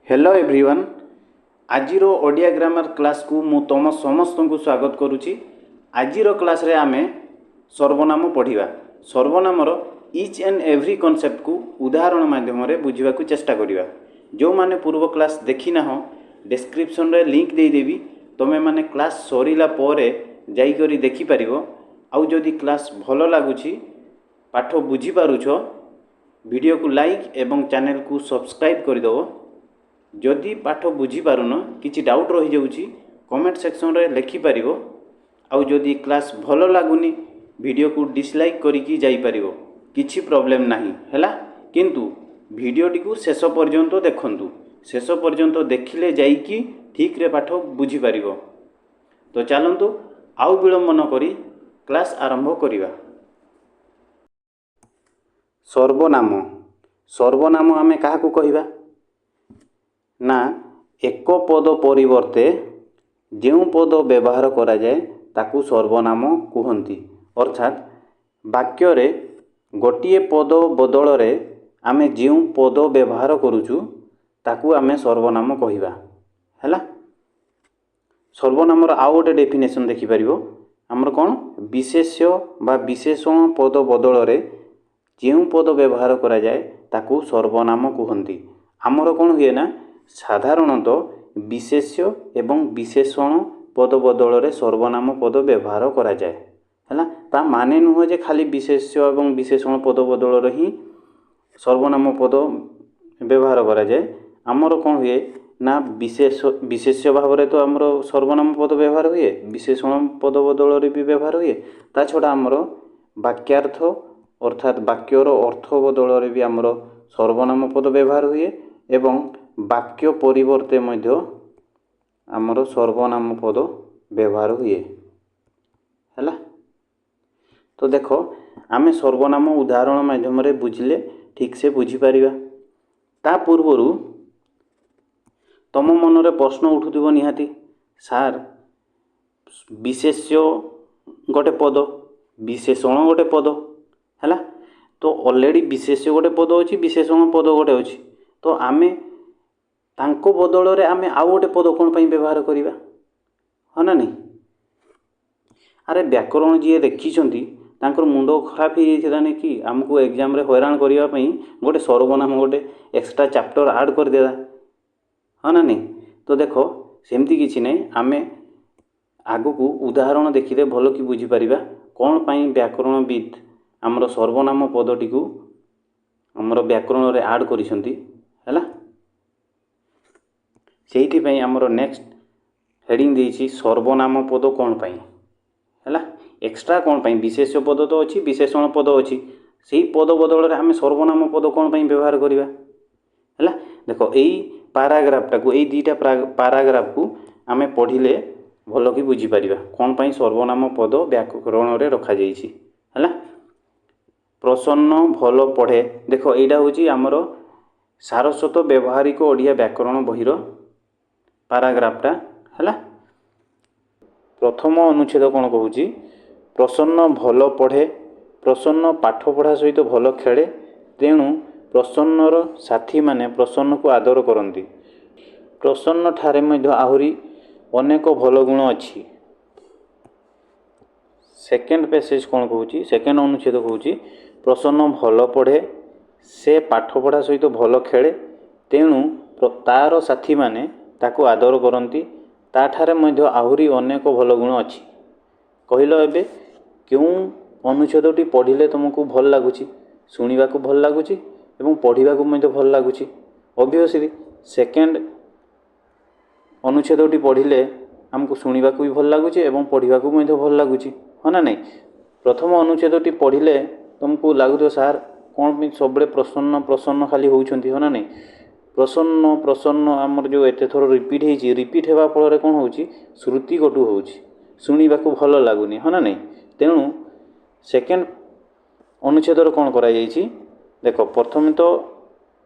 Hello everyone. आजिर Odia grammar class को मु तुम समस्त को स्वागत करुच्ची। आजिर क्लास रे आमे सर्वनाम पढ़िबा। सर्वनामर इच एंड एवरी कॉन्सेप्ट को उदाहरण माध्यम रे बुझिबा को चेष्टा करिबा। जो माने पूर्व क्लास देखि ना हो डिस्क्रिप्शन रे लिंक दे देबी, तमे माने क्लास सरीला परे जाई करी देखि परिबो। आउ जदि क्लास भलो लागुची, पाठ बुझी पारुछ, वीडियो को लाइक एवं चैनल को सब्सक्राइब कर दो। जदि पाठ बुझी पारुन किछि डाउट रही जाउची कमेंट सेक्शन रे लिखि परिबो। आउ जदि क्लास भलो लागुनी वीडियो को डिसलाइक करिकी जाई परिबो, किछि प्रॉब्लम नाही हैला। किंतु वीडियो टी को शेष पर्यंत देखंतु, शेष पर्यंत देखिले जाईकी ठीक रे पाठ बुझी परिबो। तो चलंतु आउ विलंब न करी क्लास आरंभ करिबा। सर्वनाम। सर्वनाम आमे काहा को कहिबा ना एक पद परिवर्ते जो पद व्यवहार करा जाए ताकू सर्वनाम कहती। अर्थात वाक्य रे गोटिए पद बदल रे आमे जो पद व्यवहार करूचु ताकू आमे सर्वनाम कहिबा हैला। सर्वनामर आउ गोटे डेफिनेशन देखि परिबो। हमर कोन विशेष्य बा विशेषण पद बदल रे जो पद व्यवहार करा जाए ताकू सर्वनाम कहती। आमर कोन हुए ना साधारणतः विशेष्य एवं विशेषण पद बदल रे सर्वनाम पद व्यवहार करा जाए हैला। ता माने नुह जे खाली विशेष्य एवं विशेषण पद बदल रे ही सर्वनाम पद व्यवहार करा जाए। आमर कोन हुए ना विशेष्य भाव रे तो आमर सर्वनाम पद व्यवहार हुए, विशेषण पद बदल रे भी व्यवहार हुए। ता छडा आमर वाक्यार्थ अर्थात वाक्यर अर्थ बदल रे भी आमर सर्वनाम पद व्यवहार हुए एवं वाक्य परिवर्ते मध्य आमर सर्वनाम पद व्यवहार हुए हैला। तो देखो आमे सर्वनाम उदाहरण माध्यम रे बुझिले ठीक से बुझी परिबा। ता पूर्वरु तम मन रे प्रश्न उठुथिबो निहाती, सार विशेष्य गोटे पद, विशेषण गोटे पद हैला। तो ऑलरेडी विशेष्य गोटे पद अछि, विशेषण पद गोटे अछि। तो आमे तांको बदल रे आमे आउ गोटे पद कोन पई व्यवहार करिबा ह ना नहीं। अरे व्याकरण जी देखी तांकर मुंड खराब हो जाइथिला ने कि हमको एग्जाम रे हैरान करिया पई गोटे सर्वनाम गोटे एक्स्ट्रा चैप्टर ऐड कर देला ह ना नहीं। तो देखो सेमती किछि नै, आमे आगु को उदाहरण देखिले भलो कि बुझी परिबा कोन पई व्याकरणविद हमर सर्वनाम पदटी को हमर व्याकरण रे ऐड करिसंती हैला। सेहिथि पई हमर नेक्स्ट हेडिंग देछि सर्वनाम पद कोन पई हैला। एक्स्ट्रा कोन पई विशेष्य पद तो अछि, विशेषण पद अछि, सेही पद बदल रे हमें सर्वनाम पद कोन पई व्यवहार करिबा हैला। देखो एई पैराग्राफटा को, एई दीटा पैराग्राफ को हमें पढ़िले भलो कि बुझी परिबा कोन पई सर्वनाम पद व्याकरण रे रखा जाइछि हैला। प्रसन्न भलो पढ़े। देखो एइडा होछि हमर सारस्वत व्यवहारिक ओडिया व्याकरण बहिर पैराग्राफटा हैला। प्रथम अनुच्छेद कोन कहूछि, प्रसन्न भलो पढ़े। प्रसन्न पाठ पढ़ा सहित भलो खेले, तेणु प्रसन्नर साथी माने प्रसन्न को आदर करंती। प्रसन्न ठारे मध्य आहुरी अनेक भलो गुण अछि। सेकेंड पैसेज कोन कहूछि, सेकेंड अनुच्छेद कहूछि प्रसन्न भलो पढ़े, से पाठ पढ़ा सहित भलो खेले, तेणु तार साथी माने ताको आदर करंती। ताठारे मध्य आहुरी अनेक भलो गुण अछि। कहिलो एबे क्यों अनुच्छेदटी पढ़िले तुमको भल लागुछि, सुनिबा को भल लागुछि एवं पढ़िबा को मध्य भल लागुछि। ऑब्वियसली सेकेंड अनुच्छेदटी पढ़िले हमको सुनिबा को भी भल लागुछि एवं पढ़िबा को मध्य भल लागुछि ह ना नहीं। प्रथम अनुच्छेदटी पढ़िले तुमको लागुतो सार कोन पे सबले प्रसन्न प्रसन्न खाली होउछंती ह ना नहीं। प्रसन्न प्रसन्न आमर जो एते थोर रिपीट हेछि, रिपीट हेबा फल रे कोन होउछि श्रुति कटु होउछि, सुनिबा को भल लागुनी ह ना नहीं। तेणु सेकेंड अनुच्छेद रे कोन करा जाइछि, देखो प्रथम तो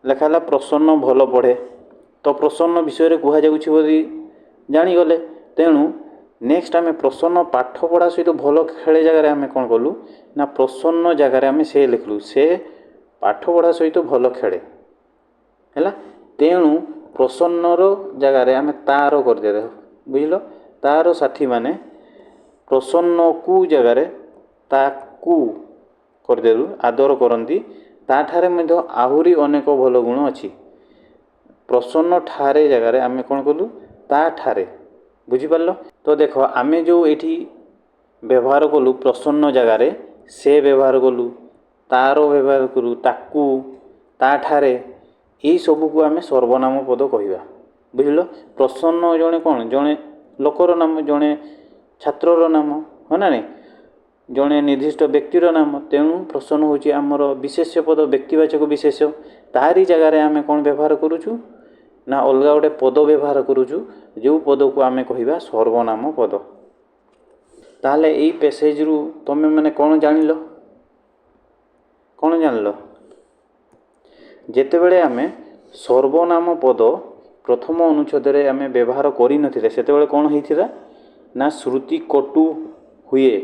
लेखाला प्रसन्न भलो पढ़े। तो प्रसन्न विषय रे कुहा जाउछि बोली जानि गले। तेणु नेक्स्ट आमे प्रसन्न पाठ पढ़ा सहित भलो खेले जगह रे आमे कोन कलु ना प्रसन्न जगह रे आमे से लिखलु, से पाठ पढ़ा सहित भलो खेले हैला। तेणु ପ୍ରସନ୍ନର ଜାଗାରେ ଆମେ ତାର କରିଦେବା, ବୁଝିଲ। ତାର ସାଥୀ ମାନେ ପ୍ରସନ୍ନକୁ ଜାଗାରେ ତାକୁ କରିଦେଲୁ, ଆଦର କରନ୍ତି। ତାଠାରେ ମଧ୍ୟ ଆହୁରି ଅନେକ ଭଲ ଗୁଣ ଅଛି। ପ୍ରସନ୍ନ ଠାରେ ଜାଗାରେ ଆମେ କ'ଣ କଲୁ, ତାଠାରେ, ବୁଝିପାରିଲ। ତ ଦେଖ ଆମେ ଯେଉଁ ଏଠି ବ୍ୟବହାର କଲୁ ପ୍ରସନ୍ନ ଜାଗାରେ ସେ ବ୍ୟବହାର କଲୁ, ତାର ବ୍ୟବହାର କଲୁ, ତାକୁ, ତାଠାରେ, ଏଇ ସବୁକୁ ଆମେ ସର୍ବନାମ ପଦ କହିବା, ବୁଝିଲ। ପ୍ରସନ୍ନ ଜଣେ କ'ଣ, ଜଣେ ଲୋକର ନାମ, ଜଣେ ଛାତ୍ରର ନାମ, ହଁ ନା ନାହିଁ, ଜଣେ ନିର୍ଦ୍ଦିଷ୍ଟ ବ୍ୟକ୍ତିର ନାମ। ତେଣୁ ପ୍ରସନ୍ନ ହେଉଛି ଆମର ବିଶେଷ୍ୟ ପଦ, ବ୍ୟକ୍ତିବାଚକ ବିଶେଷ୍ୟ। ତାହାରି ଜାଗାରେ ଆମେ କ'ଣ ବ୍ୟବହାର କରୁଛୁ ନା ଅଲଗା ଗୋଟେ ପଦ ବ୍ୟବହାର କରୁଛୁ, ଯେଉଁ ପଦକୁ ଆମେ କହିବା ସର୍ବନାମ ପଦ। ତାହେଲେ ଏଇ ପ୍ୟାସେଜରୁ ତମେ ମାନେ କ'ଣ ଜାଣିଲ, କ'ଣ ଜାଣିଲ? ଯେତେବେଳେ ଆମେ ସର୍ବନାମ ପଦ ପ୍ରଥମ ଅନୁଚ୍ଛେଦରେ ଆମେ ବ୍ୟବହାର କରିନଥିଲେ ସେତେବେଳେ କ'ଣ ହେଇଥିଲା ନା ଶ୍ରୁତି କଟୁ ହୁଏ,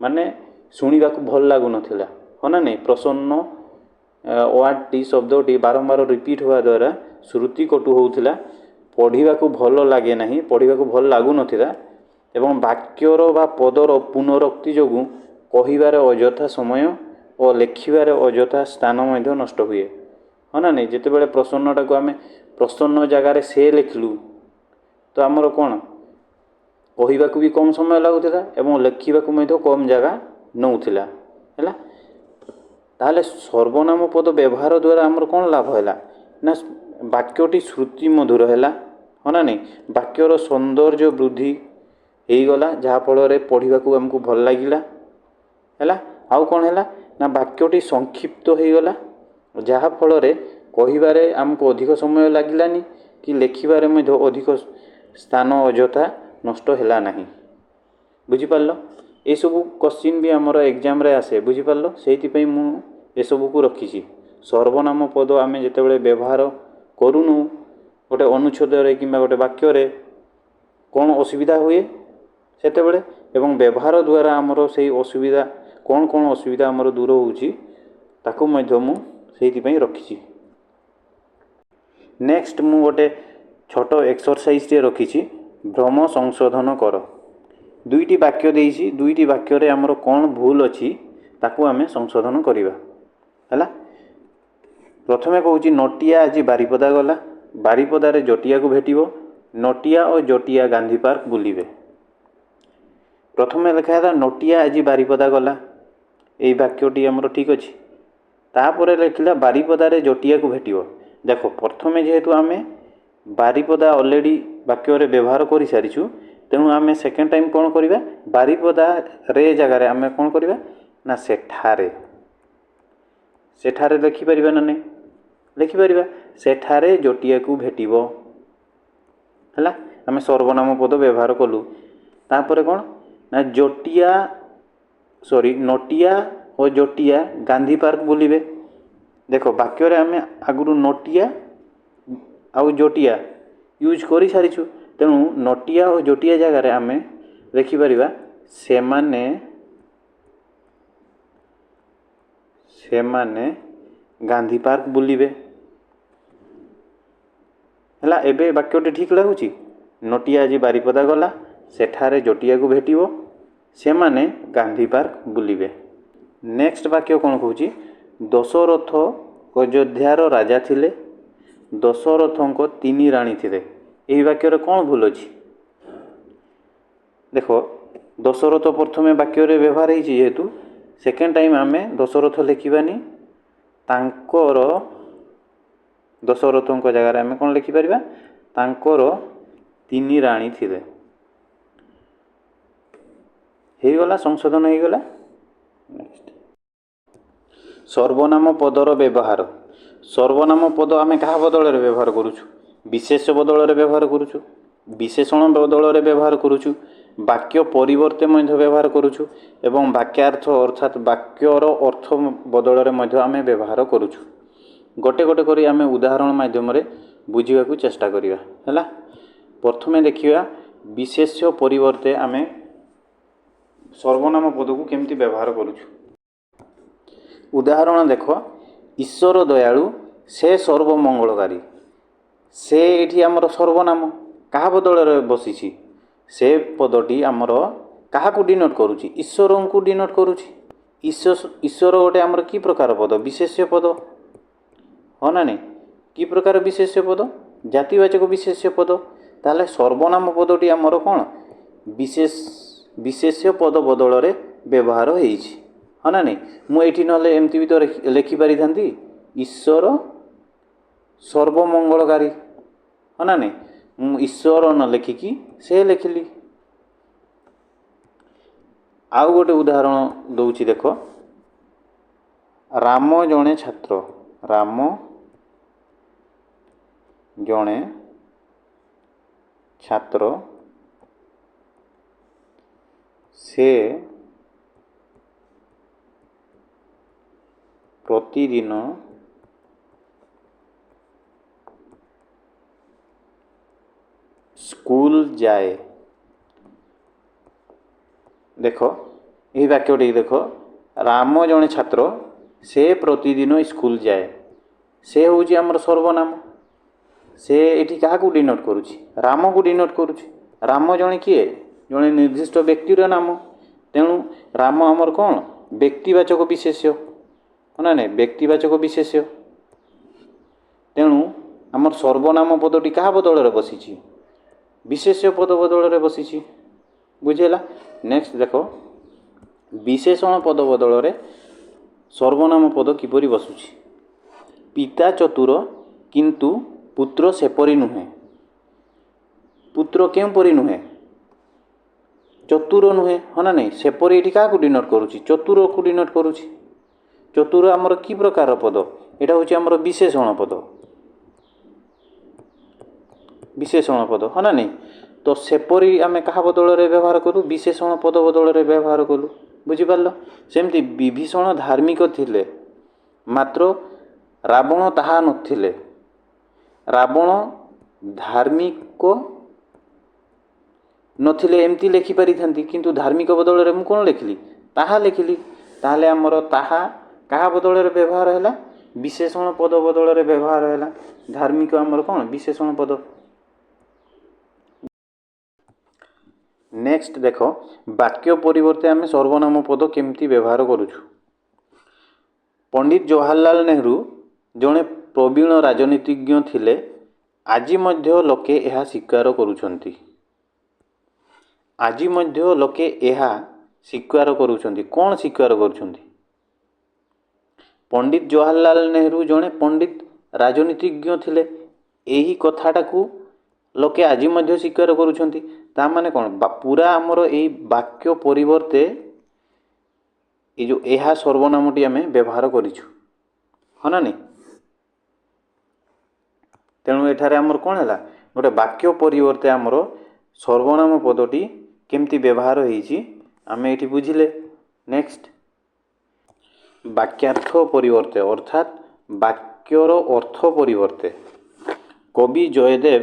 ମାନେ ଶୁଣିବାକୁ ଭଲ ଲାଗୁନଥିଲା, ହଁ ନା ନାହିଁ। ପ୍ରସନ୍ନ ୱାର୍ଡ଼ଟି, ଶବ୍ଦଟି ବାରମ୍ବାର ରିପିଟ୍ ହେବା ଦ୍ୱାରା ଶ୍ରୁତି କଟୁ ହେଉଥିଲା, ପଢ଼ିବାକୁ ଭଲ ଲାଗେ ନାହିଁ, ପଢ଼ିବାକୁ ଭଲ ଲାଗୁନଥିଲା ଏବଂ ବାକ୍ୟର ବା ପଦର ପୁନରୁକ୍ତି ଯୋଗୁଁ କହିବାରେ ଅଯଥା ସମୟ ଓ ଲେଖିବାରେ ଅଯଥା ସ୍ଥାନ ମଧ୍ୟ ନଷ୍ଟ ହୁଏ, ହଁ ନା ନାହିଁ। ଯେତେବେଳେ ପ୍ରସନ୍ନଟାକୁ ଆମେ ପ୍ରସନ୍ନ ଜାଗାରେ ସେ ଲେଖିଲୁ ତ ଆମର କ'ଣ କହିବାକୁ ବି କମ୍ ସମୟ ଲାଗୁଥିଲା ଏବଂ ଲେଖିବାକୁ ମଧ୍ୟ କମ୍ ଜାଗା ନେଉଥିଲା, ହେଲା। ତାହେଲେ ସର୍ବନାମ ପଦ ବ୍ୟବହାର ଦ୍ୱାରା ଆମର କ'ଣ ଲାଭ ହେଲା ନା ବାକ୍ୟଟି ଶ୍ରୁତି ମଧୁର ହେଲା, ହଁ ନା ନାହିଁ। ବାକ୍ୟର ସୌନ୍ଦର୍ଯ୍ୟ ବୃଦ୍ଧି ହେଇଗଲା, ଯାହାଫଳରେ ପଢ଼ିବାକୁ ଆମକୁ ଭଲ ଲାଗିଲା, ହେଲା। ଆଉ କ'ଣ ହେଲା ନା ବାକ୍ୟଟି ସଂକ୍ଷିପ୍ତ ହେଇଗଲା, ଯାହାଫଳରେ କହିବାରେ ଆମକୁ ଅଧିକ ସମୟ ଲାଗିଲାନି କି ଲେଖିବାରେ ମଧ୍ୟ ଅଧିକ ସ୍ଥାନ ଅଯଥା ନଷ୍ଟ ହେଲା ନାହିଁ, ବୁଝିପାରିଲ। ଏସବୁ କୋଶ୍ଚିନ୍ ବି ଆମର ଏକ୍ଜାମ୍ରେ ଆସେ, ବୁଝିପାରିଲ। ସେଇଥିପାଇଁ ମୁଁ ଏସବୁକୁ ରଖିଛି। ସର୍ବନାମ ପଦ ଆମେ ଯେତେବେଳେ ବ୍ୟବହାର କରୁନୁ ଗୋଟେ ଅନୁଚ୍ଛେଦରେ କିମ୍ବା ଗୋଟେ ବାକ୍ୟରେ କ'ଣ ଅସୁବିଧା ହୁଏ ସେତେବେଳେ, ଏବଂ ବ୍ୟବହାର ଦ୍ୱାରା ଆମର ସେଇ ଅସୁବିଧା କ'ଣ କ'ଣ ଅସୁବିଧା ଆମର ଦୂର ହେଉଛି ତାକୁ ମଧ୍ୟ ମୁଁ ସେଇଥିପାଇଁ ରଖିଛି। ନେକ୍ସଟ ମୁଁ ଗୋଟେ ଛୋଟ ଏକ୍ସରସାଇଜଟିଏ ରଖିଛି, ଭ୍ରମ ସଂଶୋଧନ କର। ଦୁଇଟି ବାକ୍ୟ ଦେଇଛି, ଦୁଇଟି ବାକ୍ୟରେ ଆମର କ'ଣ ଭୁଲ ଅଛି ତାକୁ ଆମେ ସଂଶୋଧନ କରିବା, ହେଲା। ପ୍ରଥମେ କହୁଛି ନଟିଆ ଆଜି ବାରିପଦା ଗଲା, ବାରିପଦାରେ ଜଟିଆକୁ ଭେଟିବ, ନଟିଆ ଓ ଜଟିଆ ଗାନ୍ଧୀ ପାର୍କ ବୁଲିବେ। ପ୍ରଥମେ ଲେଖା ହେଲା ନଟିଆ ଆଜି ବାରିପଦା ଗଲା, ଏଇ ବାକ୍ୟଟି ଆମର ଠିକ୍ ଅଛି। ତାପରେ ଲେଖିଲା ବାରିପଦାରେ ଜଟିଆକୁ ଭେଟିବ। ଦେଖ ପ୍ରଥମେ ଯେହେତୁ ଆମେ ବାରିପଦା ଅଲରେଡ଼ି ବାକ୍ୟରେ ବ୍ୟବହାର କରିସାରିଛୁ, ତେଣୁ ଆମେ ସେକେଣ୍ଡ ଟାଇମ୍ କ'ଣ କରିବା, ବାରିପଦାରେ ଜାଗାରେ ଆମେ କ'ଣ କରିବା ନା ସେଠାରେ, ସେଠାରେ ଲେଖିପାରିବା ନା ନାହିଁ, ଲେଖିପାରିବା। ସେଠାରେ ଜଟିଆକୁ ଭେଟିବ, ହେଲା। ଆମେ ସର୍ବନାମ ପଦ ବ୍ୟବହାର କଲୁ। ତାପରେ କ'ଣ ନା ନଟିଆ ଓ ଜଟିଆ ଗାନ୍ଧୀ ପାର୍କ ବୁଲିବେ। ଦେଖ ବାକ୍ୟରେ ଆମେ ଆଗରୁ ନଟିଆ ଆଉ ଜଟିଆ ୟୁଜ୍ କରିସାରିଛୁ, ତେଣୁ ନଟିଆ ଓ ଜଟିଆ ଜାଗାରେ ଆମେ ଲେଖିପାରିବା ସେମାନେ ଗାନ୍ଧୀ ପାର୍କ ବୁଲିବେ, ହେଲା। ଏବେ ବାକ୍ୟଟି ଠିକ୍ ଲାଗୁଛି। ନଟିଆ ଆଜି ବାରିପଦା ଗଲା, ସେଠାରେ ଜଟିଆକୁ ଭେଟିବ, ସେମାନେ ଗାନ୍ଧୀ ପାର୍କ ବୁଲିବେ। ନେକ୍ସଟ ବାକ୍ୟ କ'ଣ କହୁଛି, ଦଶରଥ ଅଯୋଧ୍ୟାର ରାଜା ଥିଲେ, ଦଶରଥଙ୍କ 3 ରାଣୀ ଥିଲେ। ଏହି ବାକ୍ୟରେ କ'ଣ ଭୁଲ ଅଛି? ଦେଖ ଦଶରଥ ପ୍ରଥମେ ବାକ୍ୟରେ ବ୍ୟବହାର ହେଇଛି, ଯେହେତୁ ସେକେଣ୍ଡ ଟାଇମ୍ ଆମେ ଦଶରଥ ଲେଖିବାନି, ତାଙ୍କର, ଦଶରଥଙ୍କ ଜାଗାରେ ଆମେ କ'ଣ ଲେଖିପାରିବା, ତାଙ୍କର 3 ରାଣୀ ଥିଲେ। ହେଇଗଲା, ସଂଶୋଧନ ହେଇଗଲା। ନେକ୍ସଟ ସର୍ବନାମ ପଦର ବ୍ୟବହାର। ସର୍ବନାମ ପଦ ଆମେ କାହା ବଦଳରେ ବ୍ୟବହାର କରୁଛୁ? ବିଶେଷ୍ୟ ବଦଳରେ ବ୍ୟବହାର କରୁଛୁ, ବିଶେଷଣ ବଦଳରେ ବ୍ୟବହାର କରୁଛୁ, ବାକ୍ୟ ପରିବର୍ତ୍ତେ ମଧ୍ୟ ବ୍ୟବହାର କରୁଛୁ ଏବଂ ବାକ୍ୟାର୍ଥ ଅର୍ଥାତ୍ ବାକ୍ୟର ଅର୍ଥ ବଦଳରେ ମଧ୍ୟ ଆମେ ବ୍ୟବହାର କରୁଛୁ। ଗୋଟେ ଗୋଟେ କରି ଆମେ ଉଦାହରଣ ମାଧ୍ୟମରେ ବୁଝିବାକୁ ଚେଷ୍ଟା କରିବା, ହେଲା। ପ୍ରଥମେ ଦେଖିବା ବିଶେଷ୍ୟ ପରିବର୍ତ୍ତେ ଆମେ ସର୍ବନାମ ପଦକୁ କେମିତି ବ୍ୟବହାର କରୁଛୁ। ଉଦାହରଣ ଦେଖ, ଈଶ୍ୱର ଦୟାଳୁ, ସେ ସର୍ବମଙ୍ଗଳକାରୀ। ସେ ଏଠି ଆମର ସର୍ବନାମ କାହା ବଦଳରେ ବସିଛି? ସେ ପଦଟି ଆମର କାହାକୁ ଡିନୋଟ୍ କରୁଛି? ଈଶ୍ୱରଙ୍କୁ ଡିନୋଟ୍ କରୁଛି। ଈଶ୍ୱର ଗୋଟେ ଆମର କି ପ୍ରକାର ପଦ? ବିଶେଷ୍ୟ ପଦ, ହଁ ନା ନାହିଁ? କି ପ୍ରକାର ବିଶେଷ୍ୟ ପଦ? ଜାତିବାଚକ ବିଶେଷ୍ୟ ପଦ। ତାହେଲେ ସର୍ବନାମ ପଦଟି ଆମର କ'ଣ? ବିଶେଷ୍ୟ ପଦ ବଦଳରେ ବ୍ୟବହାର ହେଇଛି, ହଁ ନା ନାହିଁ? ମୁଁ ଏଇଠି ନହେଲେ ଏମିତି ବି ତ ଲେଖିପାରିଥାନ୍ତି, ଈଶ୍ୱର ସର୍ବମଙ୍ଗଳକାରୀ, ହଁ ନା ନାହିଁ? ମୁଁ ଈଶ୍ୱର ନ ଲେଖିକି ସେ ଲେଖିଲି। ଆଉ ଗୋଟେ ଉଦାହରଣ ଦେଉଛି ଦେଖ। ରାମ ଜଣେ ଛାତ୍ର। ରାମ ଜଣେ ଛାତ୍ର। ସେ ପ୍ରତିଦିନ ସ୍କୁଲ ଯାଏ। ଦେଖ ଏହି ବାକ୍ୟଟି ଦେଖ, ରାମ ଜଣେ ଛାତ୍ର, ସେ ପ୍ରତିଦିନ ସ୍କୁଲ ଯାଏ। ସେ ହେଉଛି ଆମର ସର୍ବନାମ। ସେ ଏଠି କାହାକୁ ଡିନୋଟ୍ କରୁଛି? ରାମକୁ ଡିନୋଟ୍ କରୁଛି। ରାମ ଜଣେ କିଏ? ଜଣେ ନିର୍ଦ୍ଦିଷ୍ଟ ବ୍ୟକ୍ତିର ନାମ। ତେଣୁ ରାମ ଆମର କ'ଣ? ବ୍ୟକ୍ତିବାଚକ ବିଶେଷ୍ୟ, ହଁ ନା ନାହିଁ? ବ୍ୟକ୍ତିବାଚକ ବିଶେଷ୍ୟ। ତେଣୁ ଆମର ସର୍ବନାମ ପଦଟି କାହା ବଦଳରେ ବସିଛି? ବିଶେଷ୍ୟ ପଦ ବଦଳରେ ବସିଛି। ବୁଝିହେଲା? ନେକ୍ସଟ ଦେଖ, ବିଶେଷଣ ପଦ ବଦଳରେ ସର୍ବନାମ ପଦ କିପରି ବସୁଛି? ପିତା ଚତୁର କିନ୍ତୁ ପୁତ୍ର ସେପରି ନୁହେଁ। ପୁତ୍ର କେଉଁପରି ନୁହେଁ? ଚତୁର ନୁହେଁ, ହଁ ନା ନାହିଁ? ସେପରି ଏଠି କାହାକୁ ଡିନୋଟ୍ କରୁଛି? ଚତୁରକୁ ଡିନୋଟ୍ କରୁଛି। ଚତୁର ଆମର କି ପ୍ରକାର ପଦ? ଏଇଟା ହେଉଛି ଆମର ବିଶେଷଣ ପଦ। ବିଶେଷଣ ପଦ, ହଁ ନା ନାହିଁ? ତ ସେପରି ଆମେ କାହା ବଦଳରେ ବ୍ୟବହାର କରୁ? ବିଶେଷଣ ପଦ ବଦଳରେ ବ୍ୟବହାର କଲୁ। ବୁଝିପାରିଲ? ସେମିତି ବିଭୀଷଣ ଧାର୍ମିକ ଥିଲେ, ମାତ୍ର ରାବଣ ତାହା ନଥିଲେ। ରାବଣ ଧାର୍ମିକ ନଥିଲେ ଏମିତି ଲେଖିପାରିଥାନ୍ତି, କିନ୍ତୁ ଧାର୍ମିକ ବଦଳରେ ମୁଁ କ'ଣ ଲେଖିଲି? ତାହା ଲେଖିଲି। ତାହେଲେ ଆମର ତାହା କାହା ବଦଳରେ ବ୍ୟବହାର ହେଲା? ବିଶେଷଣ ପଦ ବଦଳରେ ବ୍ୟବହାର ହେଲା। ଧାର୍ମିକ ଆମର କ'ଣ? ବିଶେଷଣ ପଦ। ନେକ୍ସଟ ଦେଖ, ବାକ୍ୟ ପରିବର୍ତ୍ତେ ଆମେ ସର୍ବନାମ ପଦ କେମିତି ବ୍ୟବହାର କରୁଛୁ? ପଣ୍ଡିତ ଜବାହରଲାଲ ନେହେରୁ ଜଣେ ପ୍ରବୀଣ ରାଜନୀତିଜ୍ଞ ଥିଲେ। ଆଜି ମଧ୍ୟ ଲୋକେ ଏହା ସ୍ୱୀକାର କରୁଛନ୍ତି। ଆଜି ମଧ୍ୟ ଲୋକେ ଏହା ସ୍ୱୀକାର କରୁଛନ୍ତି। କ'ଣ ସ୍ୱୀକାର କରୁଛନ୍ତି? ପଣ୍ଡିତ ଜବାହରଲାଲ ନେହେରୁ ଜଣେ ପଣ୍ଡିତ ରାଜନୀତିଜ୍ଞ ଥିଲେ। ଏହି କଥାଟାକୁ ଲୋକେ ଆଜି ମଧ୍ୟ ସ୍ୱୀକାର କରୁଛନ୍ତି। ତା ମାନେ କ'ଣ? ପୁରା ଆମର ଏଇ ବାକ୍ୟ ପରିବର୍ତ୍ତେ ଏ ଯେଉଁ ଏହା ସର୍ବନାମଟି ଆମେ ବ୍ୟବହାର କରିଛୁ, ହଁ ନା ନାହିଁ? ତେଣୁ ଏଠାରେ ଆମର କ'ଣ ହେଲା? ଗୋଟେ ବାକ୍ୟ ପରିବର୍ତ୍ତେ ଆମର ସର୍ବନାମ ପଦଟି କେମିତି ବ୍ୟବହାର ହେଇଛି ଆମେ ଏଠି ବୁଝିଲେ। ନେକ୍ସଟ, ବାକ୍ୟାର୍ଥ ପରିବର୍ତ୍ତେ ଅର୍ଥାତ୍ ବାକ୍ୟର ଅର୍ଥ ପରିବର୍ତ୍ତେ। କବି ଜୟଦେବ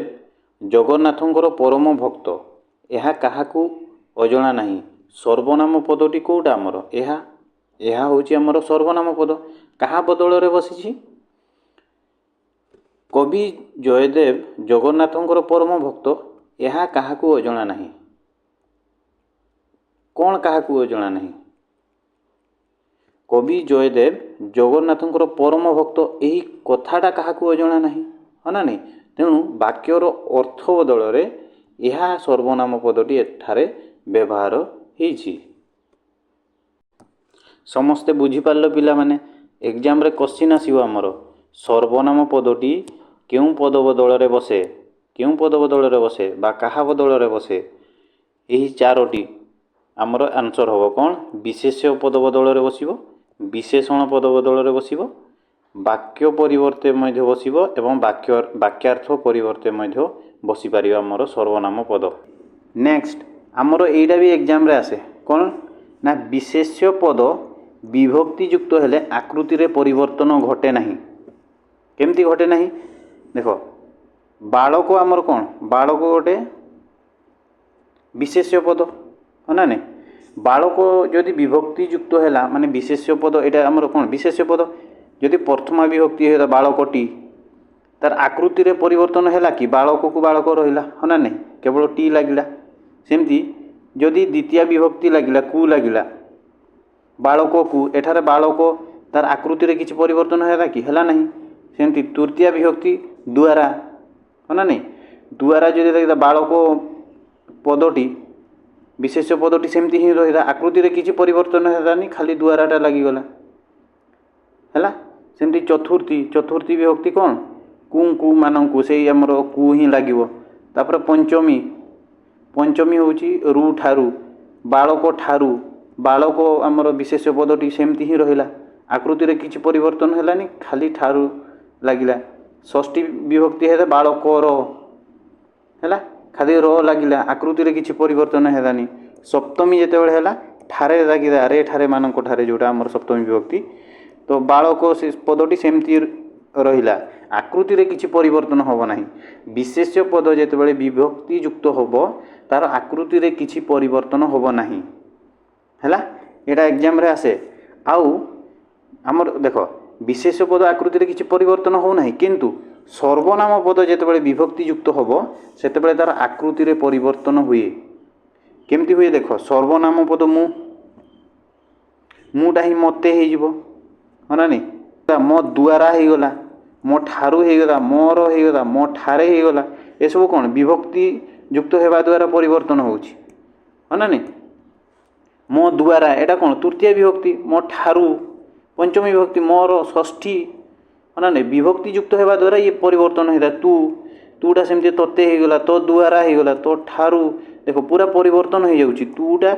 ଜଗନ୍ନାଥଙ୍କର ପରମ ଭକ୍ତ, ଏହା କାହାକୁ ଅଜଣା ନାହିଁ। ସର୍ବନାମ ପଦଟି କେଉଁଟା ଆମର? ଏହା। ଏହା ହେଉଛି ଆମର ସର୍ବନାମ ପଦ। କାହା ବଦଳରେ ବସିଛି? କବି ଜୟଦେବ ଜଗନ୍ନାଥଙ୍କର ପରମ ଭକ୍ତ, ଏହା କାହାକୁ ଅଜଣା ନାହିଁ। କ'ଣ କାହାକୁ ଅଜଣା ନାହିଁ? କବି ଜୟଦେବ ଜଗନ୍ନାଥଙ୍କର ପରମ ଭକ୍ତ, ଏହି କଥାଟା କାହାକୁ ଅଜଣା ନାହିଁ, ହଁ ନା ନାହିଁ? ତେଣୁ ବାକ୍ୟର ଅର୍ଥ ବଦଳରେ ଏହା ସର୍ବନାମ ପଦଟି ଏଠାରେ ବ୍ୟବହାର ହେଇଛି। ସମସ୍ତେ ବୁଝିପାରିଲ ପିଲାମାନେ? ଏକ୍ଜାମରେ କ୍ୱେଶ୍ଚିନ୍ ଆସିବ ଆମର, ସର୍ବନାମ ପଦଟି କେଉଁ ପଦ ବଦଳରେ ବସେ? କେଉଁ ପଦ ବଦଳରେ ବସେ ବା କାହା ବଦଳରେ ବସେ? ଏହି ଚାରୋଟି ଆମର ଆନ୍ସର ହେବ କ'ଣ? ବିଶେଷ୍ୟ ପଦ ବଦଳରେ ବସିବ, ବିଶେଷଣ ପଦ ବଦଳରେ ବସିବ, ବାକ୍ୟ ପରିବର୍ତ୍ତେ ମଧ୍ୟ ବସିବ ଏବଂ ବାକ୍ୟାର୍ଥ ପରିବର୍ତ୍ତେ ମଧ୍ୟ ବସିପାରିବ ଆମର ସର୍ବନାମ ପଦ। ନେକ୍ସଟ, ଆମର ଏଇଟା ବି ଏକ୍ଜାମରେ ଆସେ। କ'ଣ ନା, ବିଶେଷ୍ୟ ପଦ ବିଭକ୍ତିଯୁକ୍ତ ହେଲେ ଆକୃତିରେ ପରିବର୍ତ୍ତନ ଘଟେ ନାହିଁ। କେମିତି ଘଟେ ନାହିଁ? ଦେଖ, ବାଳକ ଆମର କ'ଣ? ବାଳକ ଗୋଟେ ବିଶେଷ୍ୟ ପଦ, ହଁ ନା ନାହିଁ? ବାଳକ ଯଦି ବିଭକ୍ତିଯୁକ୍ତ ହେଲା ମାନେ ବିଶେଷ୍ୟ ପଦ, ଏଇଟା ଆମର କ'ଣ? ବିଶେଷ୍ୟ ପଦ। ଯଦି ପ୍ରଥମା ବିଭକ୍ତି ହେଲା ବାଳକଟି, तार आकृति रे परिवर्तन हैला कि बालक को बालक रहिला हो ना नहीं केवल टी लागिला सेमती जदि द्वितीय विभक्ति लागिला कु लागिला बालक को एठारे बालक तार आकृति रे किछि परिवर्तन हैला कि हैला नहीं सेमती तृतीय विभक्ति द्वारा हो ना नहीं द्वारा जदि लागिला बालक पदटी विशेष पदटी सेमती ही रहिला आकृति रे किछि परिवर्तन हैलानी खाली द्वाराटा लागिगला हैला सेमती चतुर्थी विभक्ति कौन कु मानकु से आमर कु ही लागिवो तापर पंचमी होची रु ठारू बालक आमर विशेष पदटी सेमती ही रहिला आकृति रे किछि परिवर्तन हैलानी खाली ठारू लागिला षष्ठी विभक्ति है बालकर हैला खाली र लागिला आकृति रे किछि परिवर्तन हैलानी सप्तमी जेतेबेले हैला ठारे लागिला रे ठारे मानक ठारे जोटा आमर सप्तमी विभक्ति तो बालक से पदटी सेमती रहिला आकृति रे किछि परिवर्तन होबो नाही विशेष पद जेतेबेले विभक्ति युक्त होबो तार आकृति रे किछि परिवर्तन होबो नाही हैला एटा एग्जाम रे आसे आउ आमर देखो विशेष पद आकृति रे किछि परिवर्तन हो नाही किंतु सर्वनाम पद जेतेबेले विभक्ति युक्त होबो सेतेबेले तार आकृति रे परिवर्तन हुए केमती हुए देखो सर्वनाम पद मुटा ही मते हे जिवो होना नहीं मो द्वारा हो गला मो ठारू हो गला मोर हो गला मो ठारे हो गला ए सब कौन विभक्ति युक्त होगा द्वारा परिवर्तन होउछि होना नहीं मो द्वारा एटा कौन तृतीय विभक्ति मो ठारू पंचमी विभक्ति मोर षष्ठी होना नहीं विभक्ति युक्त होगा द्वारा ये परिवर्तन होता तूटा सेमती तोते हो गला तो द्वारा हो गला तो ठारू देखो पूरा परिवर्तन हो जाउछि तूटा